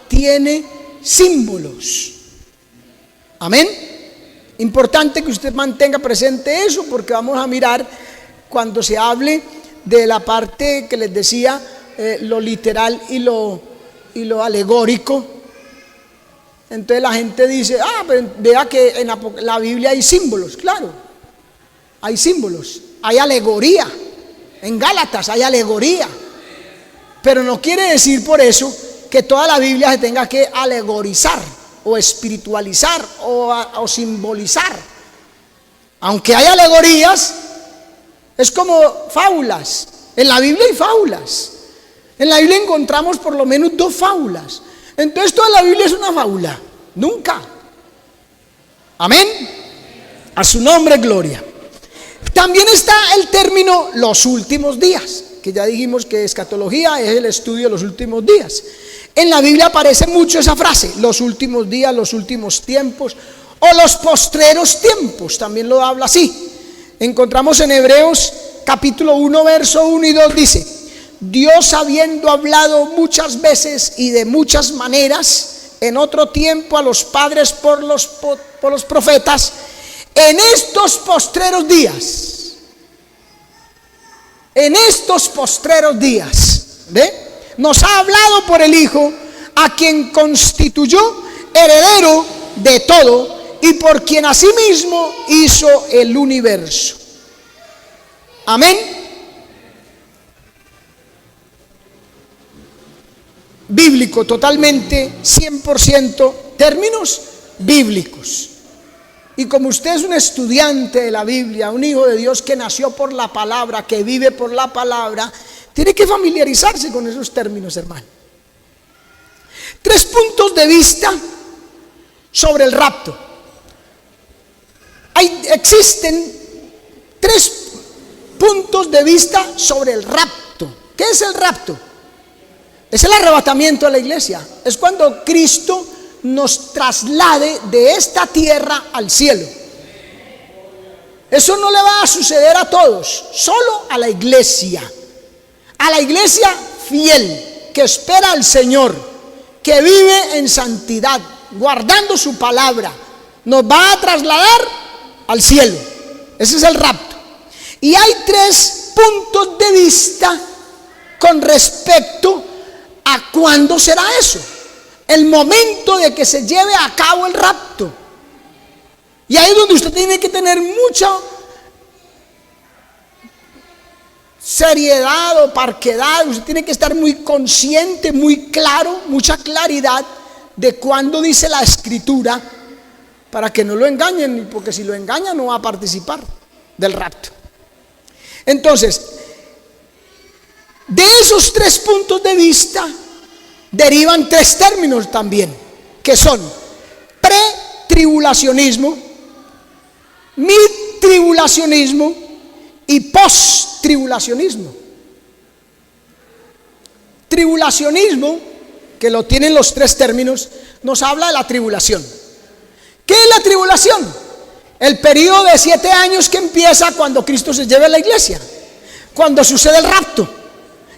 tiene símbolos. Amén. Importante que usted mantenga presente eso, porque vamos a mirar cuando se hable de la parte que les decía, lo literal y lo alegórico. Entonces la gente dice, vea que en la Biblia hay símbolos. Claro, hay símbolos, hay alegoría. En Gálatas hay alegoría. Pero no quiere decir por eso que toda la Biblia se tenga que alegorizar o espiritualizar o simbolizar. Aunque hay alegorías, es como fábulas. En la Biblia hay fábulas. En la Biblia encontramos por lo menos 2 fábulas. Entonces toda la Biblia es una fábula. Nunca. Amén. A su nombre gloria. También está el término los últimos días, que ya dijimos que escatología es el estudio de los últimos días. En la Biblia aparece mucho esa frase, los últimos días, los últimos tiempos, o los postreros tiempos, también lo habla así. Encontramos en Hebreos capítulo 1, verso 1 y 2, dice: Dios, habiendo hablado muchas veces y de muchas maneras en otro tiempo a los padres por los profetas, en estos postreros días, ¿ve? Nos ha hablado por el Hijo, a quien constituyó heredero de todo y por quien asimismo hizo el universo. Amén. Bíblico, totalmente, 100% términos bíblicos. Y como usted es un estudiante de la Biblia, un hijo de Dios que nació por la palabra, que vive por la palabra, tiene que familiarizarse con esos términos, hermano. 3 puntos de vista sobre el rapto. Existen 3 puntos de vista sobre el rapto. ¿Qué es el rapto? Es el arrebatamiento de la iglesia. Es cuando Cristo nos traslade de esta tierra al cielo. Eso no le va a suceder a todos, solo a la iglesia. A la iglesia fiel, que espera al Señor, que vive en santidad, guardando su palabra, nos va a trasladar al cielo. Ese es el rapto. Y hay 3 puntos de vista con respecto a cuándo será eso, el momento de que se lleve a cabo el rapto. Y ahí es donde usted tiene que tener mucha seriedad o parquedad. Usted tiene que estar muy consciente, muy claro, mucha claridad de cuándo dice la Escritura, para que no lo engañen, porque si lo engañan no va a participar del rapto. Entonces, de esos 3 puntos de vista derivan 3 términos también, que son pretribulacionismo, midtribulacionismo y posttribulacionismo. Tribulacionismo, que lo tienen los 3 términos, nos habla de la tribulación. ¿Qué es la tribulación? El periodo de 7 años que empieza cuando Cristo se lleva a la iglesia, cuando sucede el rapto.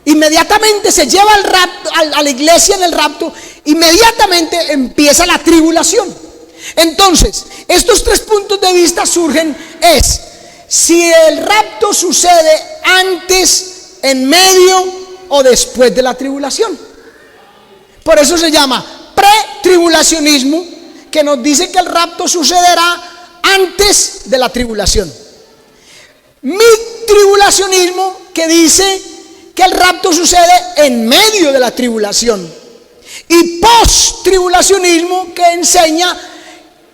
Inmediatamente se lleva el rapto, a la iglesia en el rapto, inmediatamente empieza la tribulación. Entonces, estos 3 puntos de vista surgen es si el rapto sucede antes, en medio o después de la tribulación. Por eso se llama pretribulacionismo, que nos dice que el rapto sucederá antes de la tribulación. Midtribulacionismo, que dice que el rapto sucede en medio de la tribulación. Y posttribulacionismo, que enseña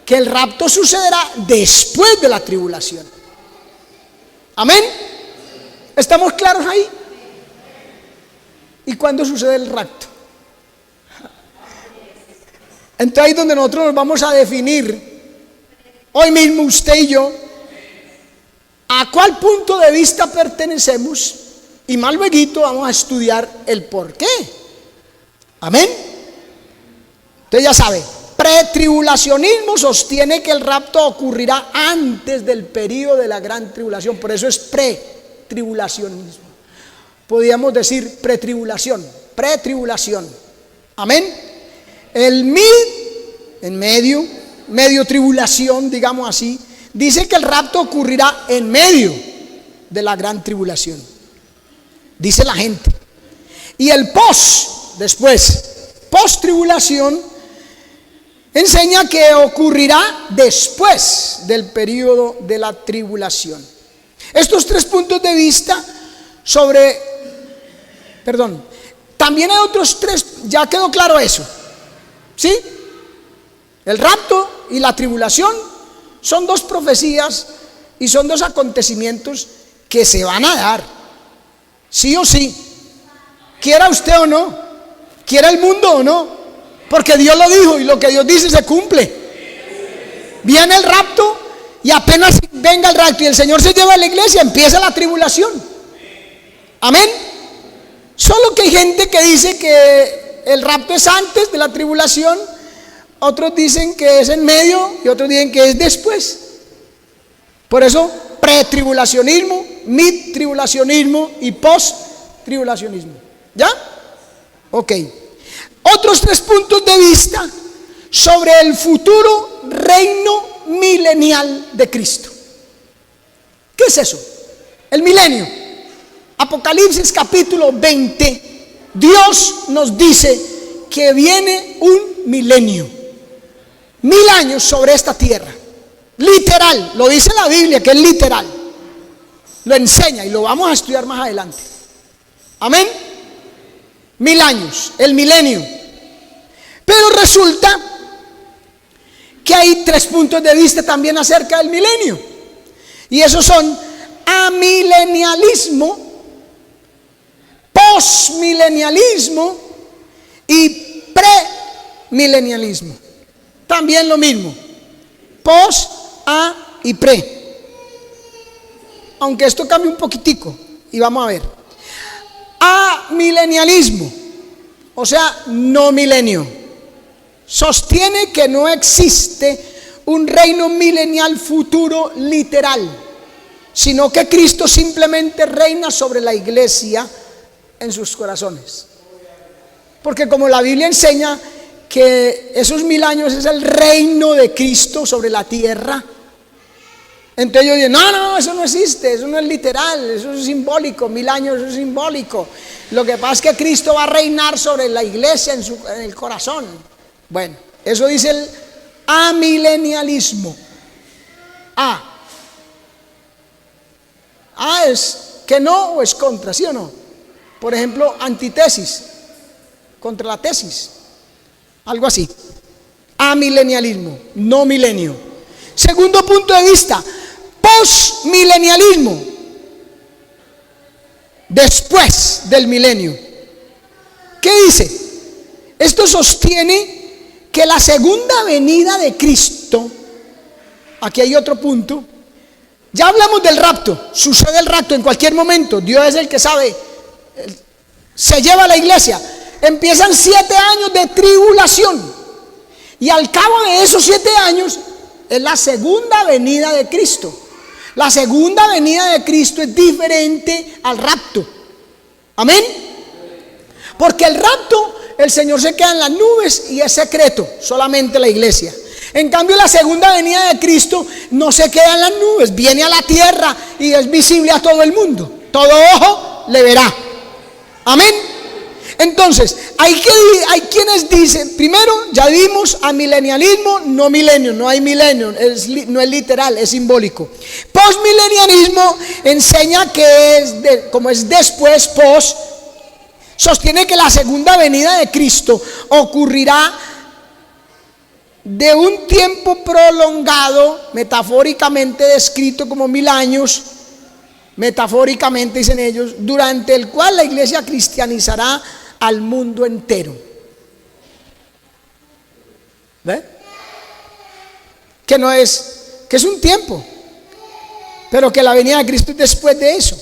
que el rapto sucederá después de la tribulación. Amén. ¿Estamos claros ahí? ¿Y cuándo sucede el rapto? Entonces ahí es donde nosotros nos vamos a definir hoy mismo, usted y yo, a cuál punto de vista pertenecemos, y más luego vamos a estudiar el por qué. Amén. Entonces ya sabe, pretribulacionismo sostiene que el rapto ocurrirá antes del periodo de la gran tribulación, por eso es pretribulacionismo. Podríamos decir pretribulación, pretribulación. Amén. El en medio tribulación, digamos así, dice que el rapto ocurrirá en medio de la gran tribulación, dice la gente. Y el después, post-tribulación, enseña que ocurrirá después del periodo de la tribulación. Estos 3 puntos de vista también hay otros 3, ya quedó claro eso, ¿sí? El rapto y la tribulación son 2 profecías y son 2 acontecimientos que se van a dar, sí o sí, quiera usted o no, quiera el mundo o no, porque Dios lo dijo y lo que Dios dice se cumple. Viene el rapto y apenas venga el rapto y el Señor se lleva a la iglesia, empieza la tribulación. Amén. Solo que hay gente que dice que el rapto es antes de la tribulación, otros dicen que es en medio y otros dicen que es después. Por eso pretribulacionismo, midtribulacionismo y posttribulacionismo. ¿Ya? Ok. Otros 3 puntos de vista sobre el futuro reino milenial de Cristo. ¿Qué es eso? El milenio. Apocalipsis capítulo 20, Dios nos dice que viene un milenio, 1000 años sobre esta tierra. Literal, lo dice la Biblia que es literal. Lo enseña y lo vamos a estudiar más adelante. Amén. 1000 años, el milenio. Pero resulta que hay 3 puntos de vista también acerca del milenio. Y esos son amilenialismo, postmilenialismo y premilenialismo. También lo mismo, post, a y pre. Aunque esto cambia un poquitico y vamos a ver. Amilenialismo, o sea, no milenio, sostiene que no existe un reino milenial futuro literal, sino que Cristo simplemente reina sobre la iglesia en sus corazones. Porque como la Biblia enseña que esos 1000 años es el reino de Cristo sobre la tierra. Entonces ellos dicen, no, eso no existe, eso no es literal, eso es simbólico, 1000 años eso es simbólico. Lo que pasa es que Cristo va a reinar sobre la iglesia en el corazón. Bueno, eso dice el amilenialismo. A es que no o es contra, ¿sí o no? Por ejemplo, antitesis, contra la tesis, algo así. Amilenialismo, no milenio. Segundo punto de vista, postmilenialismo, después del milenio. ¿Qué dice? Esto sostiene que la segunda venida de Cristo, aquí hay otro punto. Ya hablamos del rapto, sucede el rapto en cualquier momento, Dios es el que sabe, se lleva a la iglesia, empiezan 7 años de tribulación y al cabo de esos 7 años es la segunda venida de Cristo. La segunda venida de Cristo es diferente al rapto, amén, porque el rapto el Señor se queda en las nubes y es secreto, solamente la iglesia. En cambio, la segunda venida de Cristo no se queda en las nubes, viene a la tierra y es visible a todo el mundo. Todo ojo le verá. Amén. Entonces, hay quienes dicen, primero, ya vimos amilenialismo, no milenio, no hay milenio, no es literal, es simbólico. Postmilenialismo enseña que como es después, post, sostiene que la segunda venida de Cristo ocurrirá de un tiempo prolongado, metafóricamente descrito como 1000 años, metafóricamente dicen ellos, durante el cual la iglesia cristianizará al mundo entero. ¿Ve? Que es un tiempo, pero que la venida de Cristo es después de eso,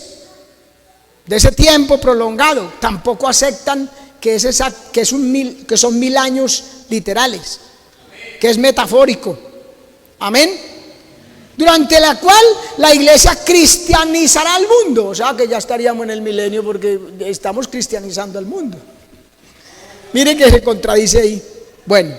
de ese tiempo prolongado. Tampoco aceptan que son 1000 años literales, que es metafórico, amén, durante la cual la iglesia cristianizará al mundo. O sea que ya estaríamos en el milenio porque estamos cristianizando al mundo. Miren que se contradice ahí. Bueno,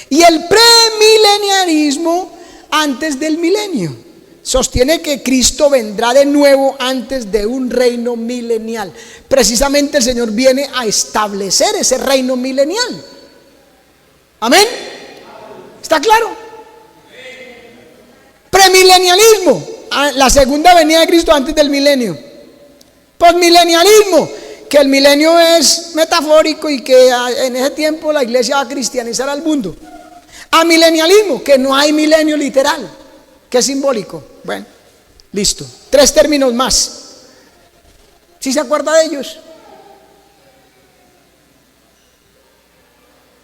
y el premileniarismo antes del milenio sostiene que Cristo vendrá de nuevo antes de un reino milenial. Precisamente el Señor viene a establecer ese reino milenial, amén. ¿Está claro? Premilenialismo, la segunda venida de Cristo antes del milenio. Postmilenialismo, que el milenio es metafórico y que en ese tiempo la iglesia va a cristianizar al mundo. Amilenialismo, que no hay milenio literal, que es simbólico. Bueno, listo. 3 términos más. ¿Sí se acuerda de ellos?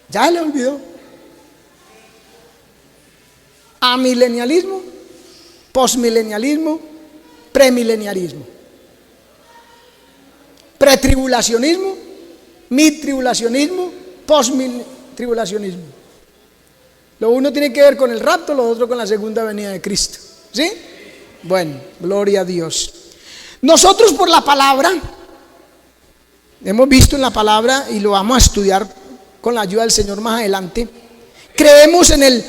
Ya le olvidó. Amilenialismo, postmilenialismo, premilenialismo, pretribulacionismo, midtribulacionismo, posttribulacionismo. Lo uno tiene que ver con el rapto, lo otro con la segunda venida de Cristo. ¿Sí? Bueno, gloria a Dios. Nosotros por la palabra, hemos visto en la palabra y lo vamos a estudiar con la ayuda del Señor más adelante, creemos en el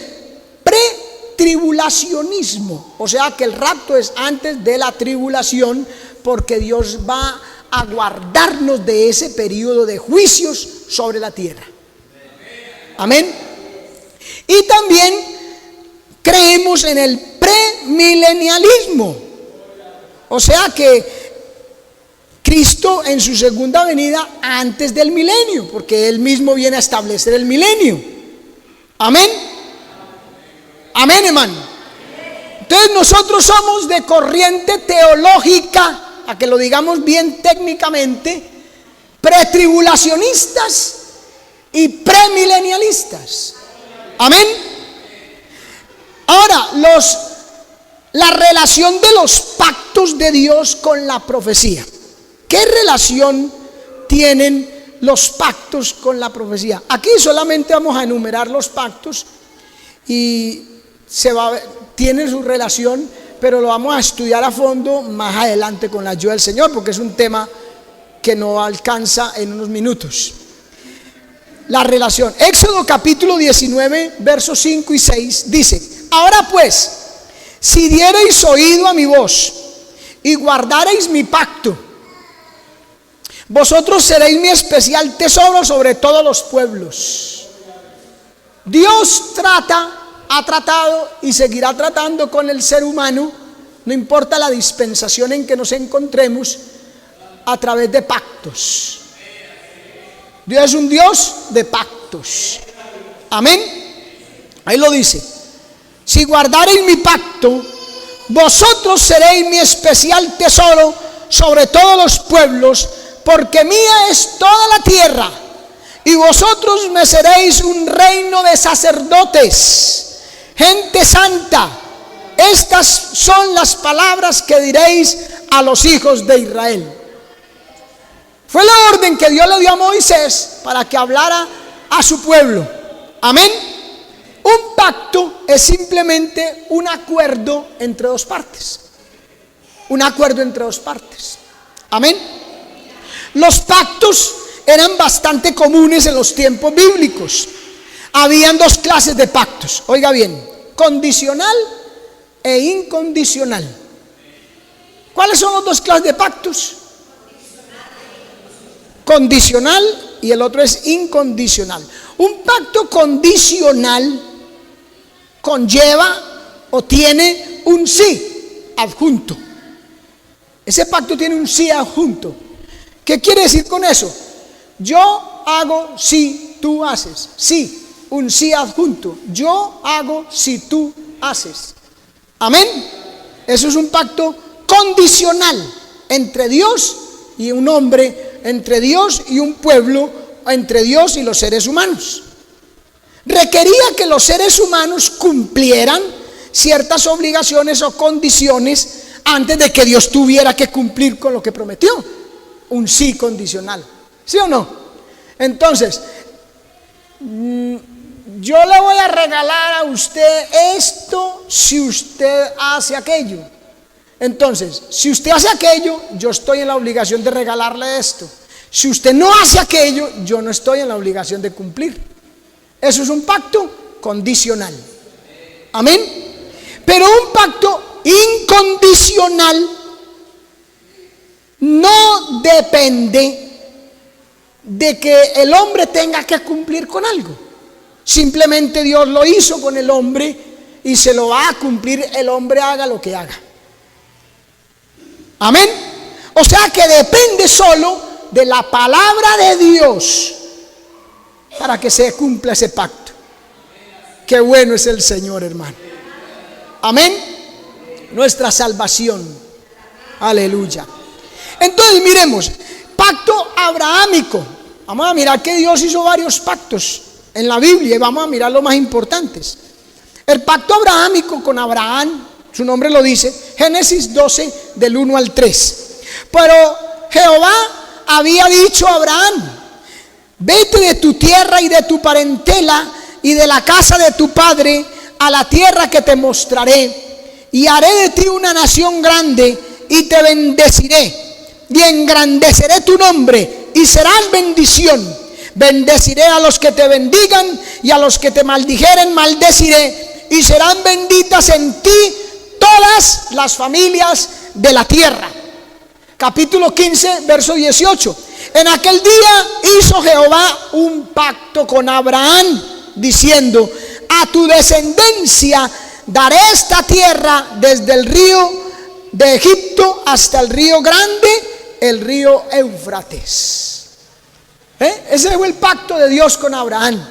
pretribulacionismo, o sea que el rapto es antes de la tribulación, porque Dios va a guardarnos de ese periodo de juicios sobre la tierra. Amén. Y también creemos en el premilenialismo, o sea que Cristo en su segunda venida antes del milenio, porque Él mismo viene a establecer el milenio. Amén. Amén, hermano. Entonces nosotros somos de corriente teológica, a que lo digamos bien técnicamente, pretribulacionistas y premilenialistas. Amén. Ahora, la relación de los pactos de Dios con la profecía. ¿Qué relación tienen los pactos con la profecía? Aquí solamente vamos a enumerar los pactos y tiene su relación, pero lo vamos a estudiar a fondo más adelante con la ayuda del Señor, porque es un tema que no alcanza en unos minutos. la relación. Éxodo capítulo 19, versos 5 y 6 dice: ahora pues, si diereis oído a mi voz y guardareis mi pacto, vosotros seréis mi especial tesoro sobre todos los pueblos. Dios ha tratado y seguirá tratando con el ser humano, no importa la dispensación en que nos encontremos, a través de pactos. Dios es un Dios de pactos. Amén. Ahí lo dice: si guardareis mi pacto, vosotros seréis mi especial tesoro sobre todos los pueblos, porque mía es toda la tierra, y vosotros me seréis un reino de sacerdotes, gente santa. Estas son las palabras que diréis a los hijos de Israel. Fue la orden que Dios le dio a Moisés para que hablara a su pueblo. Amén. Un pacto es simplemente un acuerdo entre dos partes. Un acuerdo entre dos partes. Amén. Los pactos eran bastante comunes en los tiempos bíblicos. Habían dos clases de pactos. Oiga bien: condicional e incondicional. ¿Cuáles son las dos clases de pactos? Condicional y el otro es incondicional. Un pacto condicional conlleva o tiene un sí adjunto. Ese pacto tiene un sí adjunto. ¿Qué quiere decir con eso? Yo hago si tú haces. Sí, un sí adjunto. Yo hago si tú haces. Amén. Eso es un pacto condicional entre Dios y un hombre, entre Dios y un pueblo, entre Dios y los seres humanos. Requería que los seres humanos cumplieran ciertas obligaciones o condiciones antes de que Dios tuviera que cumplir con lo que prometió. Un sí condicional. ¿Sí o no? Entonces, yo le voy a regalar a usted esto si usted hace aquello. Entonces, si usted hace aquello, yo estoy en la obligación de regalarle esto. Si usted no hace aquello, yo no estoy en la obligación de cumplir. Eso es un pacto condicional. Amén. Pero un pacto incondicional no depende de que el hombre tenga que cumplir con algo. Simplemente Dios lo hizo con el hombre y se lo va a cumplir el hombre, haga lo que haga. Amén. O sea que depende solo de la palabra de Dios para que se cumpla ese pacto. Qué bueno es el Señor, hermano. Amén. Nuestra salvación. Aleluya. Entonces miremos, pacto abrahámico. Vamos a mirar que Dios hizo varios pactos en la Biblia y vamos a mirar los más importantes. El pacto abrahámico con Abraham, su nombre lo dice, Génesis 12 del 1 al 3. Pero Jehová había dicho a Abraham: vete de tu tierra y de tu parentela y de la casa de tu padre a la tierra que te mostraré, y haré de ti una nación grande y te bendeciré y engrandeceré tu nombre y serás bendición. Bendeciré a los que te bendigan y a los que te maldijeren maldeciré, y serán benditas en ti todas las familias de la tierra. Capítulo 15, verso 18. En aquel día hizo Jehová un pacto con Abraham, diciendo: a tu descendencia daré esta tierra desde el río de Egipto hasta el río grande, el río Éufrates. Ese fue el pacto de Dios con Abraham.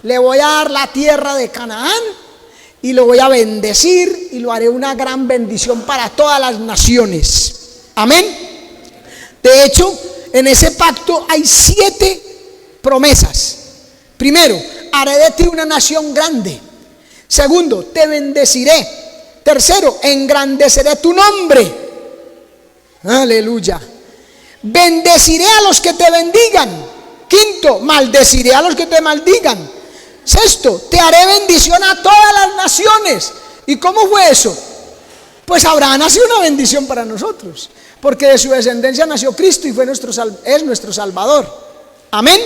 Le voy a dar la tierra de Canaán y lo voy a bendecir y lo haré una gran bendición para todas las naciones. Amén. De hecho, en ese pacto hay 7 promesas. Primero, haré de ti una nación grande. Segundo, te bendeciré. Tercero, engrandeceré tu nombre. Aleluya. Bendeciré a los que te bendigan. Quinto, maldeciré a los que te maldigan. Sexto, te haré bendición a todas las naciones. ¿Y cómo fue eso? Pues Abraham ha sido una bendición para nosotros, porque de su descendencia nació Cristo y es nuestro Salvador. Amén.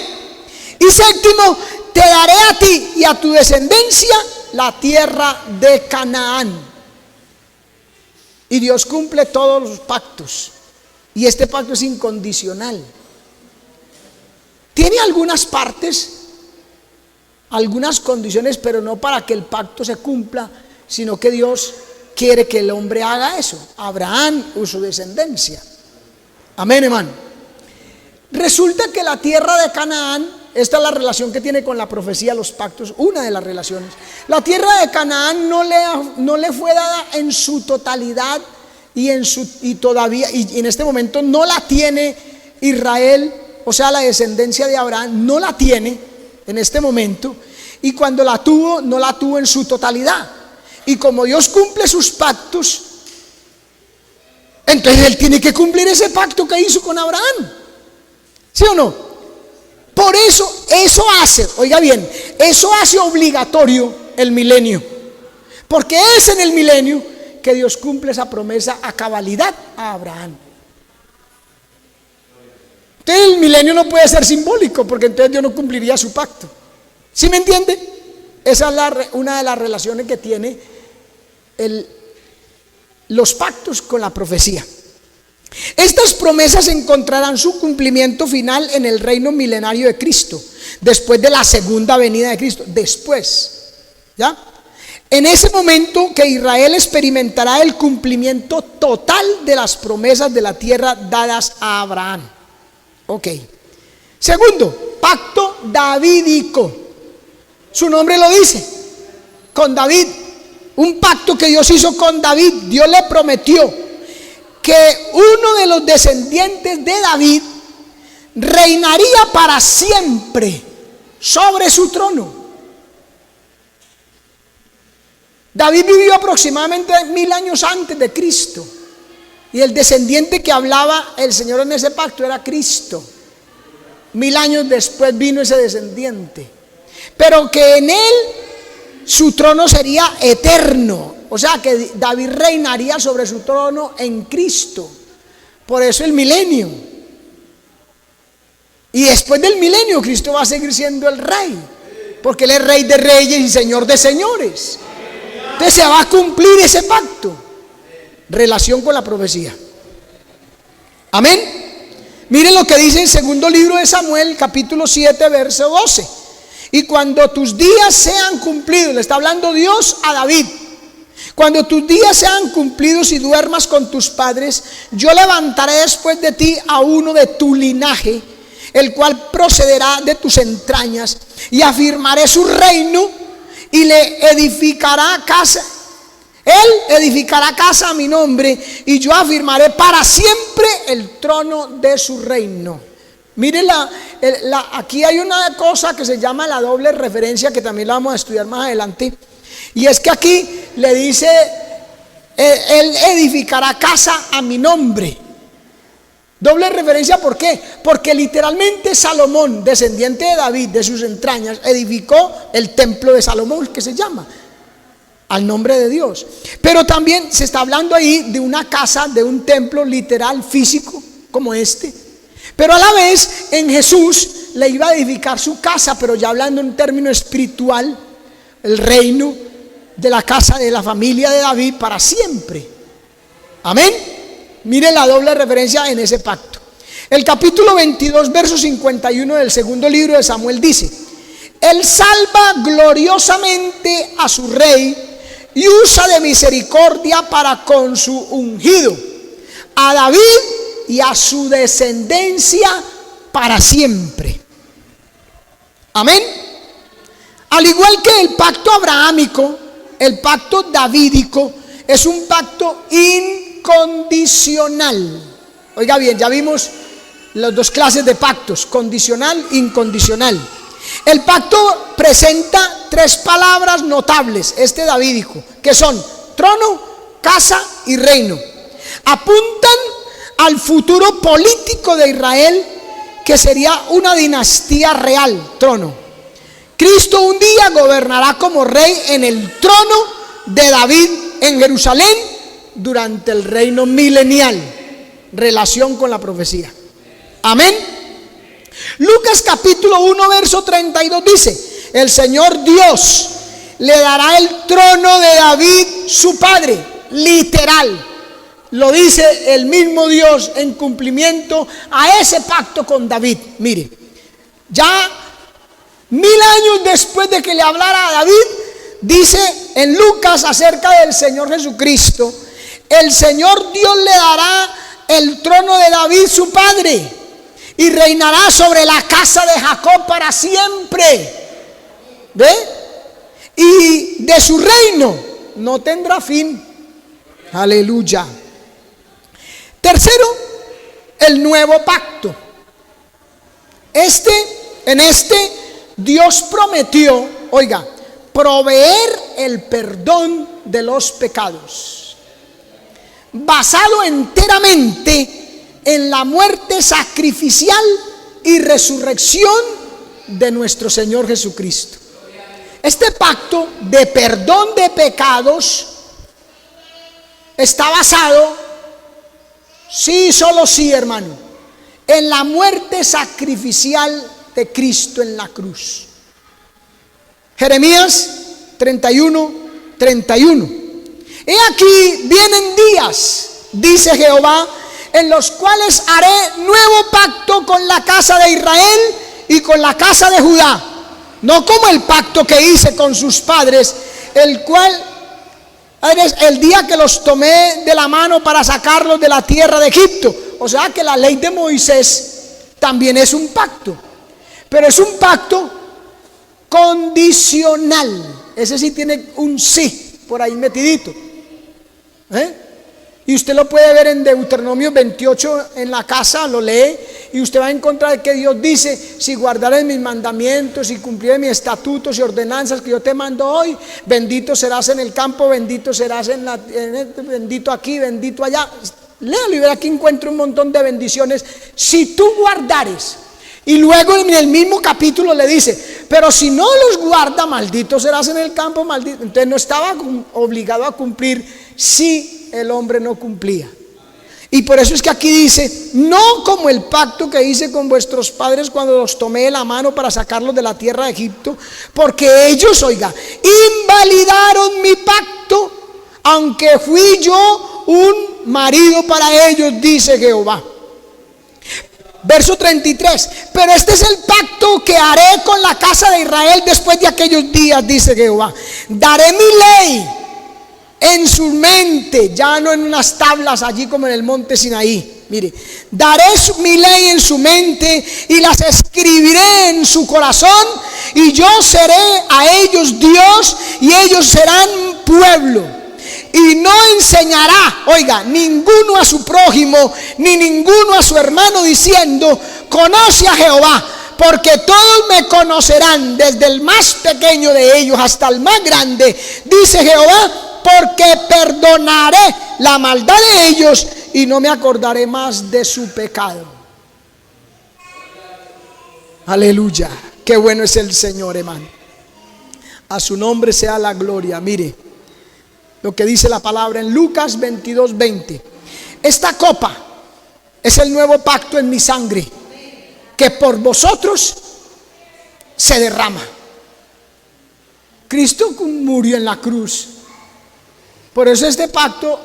Y séptimo, te daré a ti y a tu descendencia la tierra de Canaán. Y Dios cumple todos los pactos. Y este pacto es incondicional. Tiene algunas partes, algunas condiciones, pero no para que el pacto se cumpla, sino que Dios quiere que el hombre haga eso. Abraham o su descendencia. Amén, hermano. Resulta que la tierra de Canaán, esta es la relación que tiene con la profecía, los pactos, una de las relaciones. La tierra de Canaán no le fue dada en su totalidad y todavía en este momento no la tiene Israel, o sea, la descendencia de Abraham no la tiene en este momento, y cuando la tuvo, no la tuvo en su totalidad. Y como Dios cumple sus pactos, entonces Él tiene que cumplir ese pacto que hizo con Abraham. ¿Sí o no? Por eso, eso hace, oiga bien, eso hace obligatorio el milenio. Porque es en el milenio que Dios cumple esa promesa a cabalidad a Abraham. Entonces el milenio no puede ser simbólico, porque entonces Dios no cumpliría su pacto. ¿Sí me entiende? Esa es una de las relaciones que tiene los pactos con la profecía. Estas promesas encontrarán su cumplimiento final en el reino milenario de Cristo, después de la segunda venida de Cristo. Después, ¿ya? En ese momento que Israel experimentará el cumplimiento total de las promesas de la tierra dadas a Abraham. Ok. Segundo, pacto davídico. Su nombre lo dice, con David. Un pacto que Dios hizo con David. Dios le prometió que uno de los descendientes de David reinaría para siempre sobre su trono. David vivió aproximadamente 1000 años antes de Cristo, y el descendiente que hablaba el Señor en ese pacto era Cristo. 1000 años después vino ese descendiente, pero que en él su trono sería eterno. O sea que David reinaría sobre su trono en Cristo. Por eso el milenio. Y después del milenio Cristo va a seguir siendo el rey, porque Él es Rey de reyes y Señor de señores. Entonces se va a cumplir ese pacto. Relación con la profecía. Amén. Miren lo que dice en segundo libro de Samuel, capítulo 7, verso 12. Y cuando tus días sean cumplidos, le está hablando Dios a David. Cuando tus días sean cumplidos y duermas con tus padres, yo levantaré después de ti a uno de tu linaje, el cual procederá de tus entrañas, y afirmaré su reino y le edificará casa. Él edificará casa a mi nombre, y yo afirmaré para siempre el trono de su reino. Miren, aquí hay una cosa que se llama la doble referencia, que también la vamos a estudiar más adelante. Y es que aquí le dice, Él edificará casa a mi nombre. Doble referencia, ¿por qué? Porque literalmente Salomón, descendiente de David, de sus entrañas, edificó el templo de Salomón, que se llama al nombre de Dios. Pero también se está hablando ahí de una casa, de un templo literal, físico, como este. Pero a la vez en Jesús le iba a edificar su casa, pero ya hablando en término espiritual, el reino de la casa de la familia de David para siempre. Amén. Miren la doble referencia en ese pacto. El capítulo 22, verso 51 del segundo libro de Samuel dice: Él salva gloriosamente a su rey y usa de misericordia para con su ungido, a David y a su descendencia para siempre. Amén. Al igual que el pacto abrahámico, el pacto davídico es un pacto incondicional. Oiga bien, ya vimos las dos clases de pactos: condicional e incondicional. El pacto presenta tres palabras notables, este davídico, que son trono, casa y reino. Apuntan al futuro político de Israel, que sería una dinastía real, trono. Cristo un día gobernará como rey en el trono de David en Jerusalén durante el reino milenial. Relación con la profecía. Amén. Lucas capítulo 1 verso 32 dice: el Señor Dios le dará el trono de David su padre. Literal, lo dice el mismo Dios en cumplimiento a ese pacto con David. Mire, ya 1000 años después de que le hablara a David, dice en Lucas acerca del Señor Jesucristo: el Señor Dios le dará el trono de David su padre, y reinará sobre la casa de Jacob para siempre. ¿Ve? Y de su reino no tendrá fin. Aleluya. Tercero, el nuevo pacto. En este Dios prometió, oiga, proveer el perdón de los pecados, basado enteramente en la muerte sacrificial y resurrección de nuestro Señor Jesucristo. Este pacto de perdón de pecados está basado, sí, solo sí, hermano, en la muerte sacrificial de Cristo en la cruz. Jeremías 31:31. He aquí vienen días, dice Jehová, en los cuales haré nuevo pacto con la casa de Israel y con la casa de Judá, no como el pacto que hice con sus padres, el cual el día que los tomé de la mano para sacarlos de la tierra de Egipto. O sea que la ley de Moisés también es un pacto, pero es un pacto condicional. Ese sí tiene un sí por ahí metidito. Y usted lo puede ver en Deuteronomio 28 en la casa, lo lee y usted va a encontrar que Dios dice: si guardares mis mandamientos y cumplieres mis estatutos y ordenanzas que yo te mando hoy, bendito serás en el campo, bendito serás bendito aquí, bendito allá. Léalo y verá que encuentra un montón de bendiciones si tú guardares. Y luego en el mismo capítulo le dice: pero si no los guarda, maldito serás en el campo, maldito. Entonces no estaba obligado a cumplir si el hombre no cumplía. Y por eso es que aquí dice: no como el pacto que hice con vuestros padres cuando los tomé de la mano para sacarlos de la tierra de Egipto, porque ellos, oiga, invalidaron mi pacto, aunque fui yo un marido para ellos, dice Jehová. Verso 33: pero este es el pacto que haré con la casa de Israel después de aquellos días, dice Jehová. Daré mi ley en su mente, ya no en unas tablas allí como en el monte Sinaí. Mire, daré mi ley en su mente y las escribiré en su corazón, y yo seré a ellos Dios y ellos serán pueblo. Y no enseñará, oiga, ninguno a su prójimo ni ninguno a su hermano diciendo: conoce a Jehová, porque todos me conocerán, desde el más pequeño de ellos hasta el más grande, dice Jehová, porque perdonaré la maldad de ellos y no me acordaré más de su pecado. Aleluya, qué bueno es el Señor, hermano. A su nombre sea la gloria. Mire lo que dice la palabra en Lucas 22:20. Esta copa es el nuevo pacto en mi sangre, que por vosotros se derrama. Cristo murió en la cruz. Por eso este pacto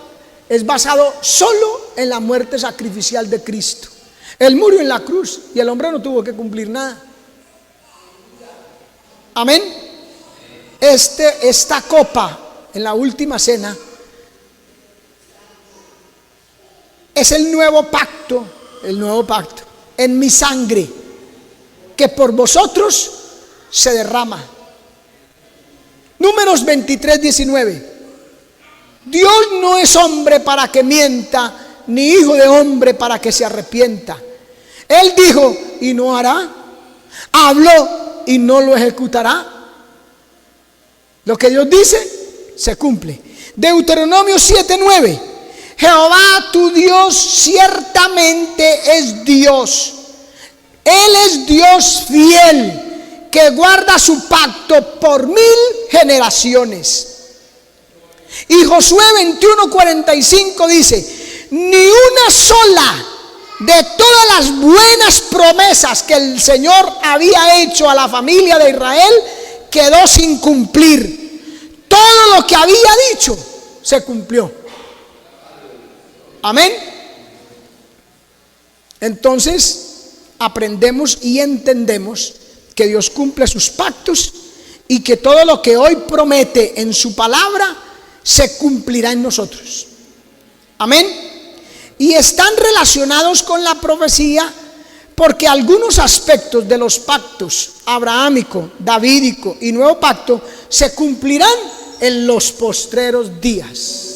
es basado solo en la muerte sacrificial de Cristo. Él murió en la cruz y el hombre no tuvo que cumplir nada. Amén. Esta copa en la última cena es el nuevo pacto en mi sangre, que por vosotros se derrama. Números 23:19. Dios no es hombre para que mienta, ni hijo de hombre para que se arrepienta. Él dijo y no hará, habló y no lo ejecutará. Lo que Dios dice se cumple. Deuteronomio 7:9. Jehová tu Dios ciertamente es Dios. Él es Dios fiel, que guarda su pacto por 1000 generaciones. Y Josué 21:45 dice: ni una sola de todas las buenas promesas que el Señor había hecho a la familia de Israel, quedó sin cumplir. Todo lo que había dicho se cumplió. Amén. Entonces aprendemos y entendemos que Dios cumple sus pactos y que todo lo que hoy promete en su palabra se cumplirá en nosotros. Amén. Y están relacionados con la profecía porque algunos aspectos de los pactos abrahámico, davídico y nuevo pacto se cumplirán en los postreros días.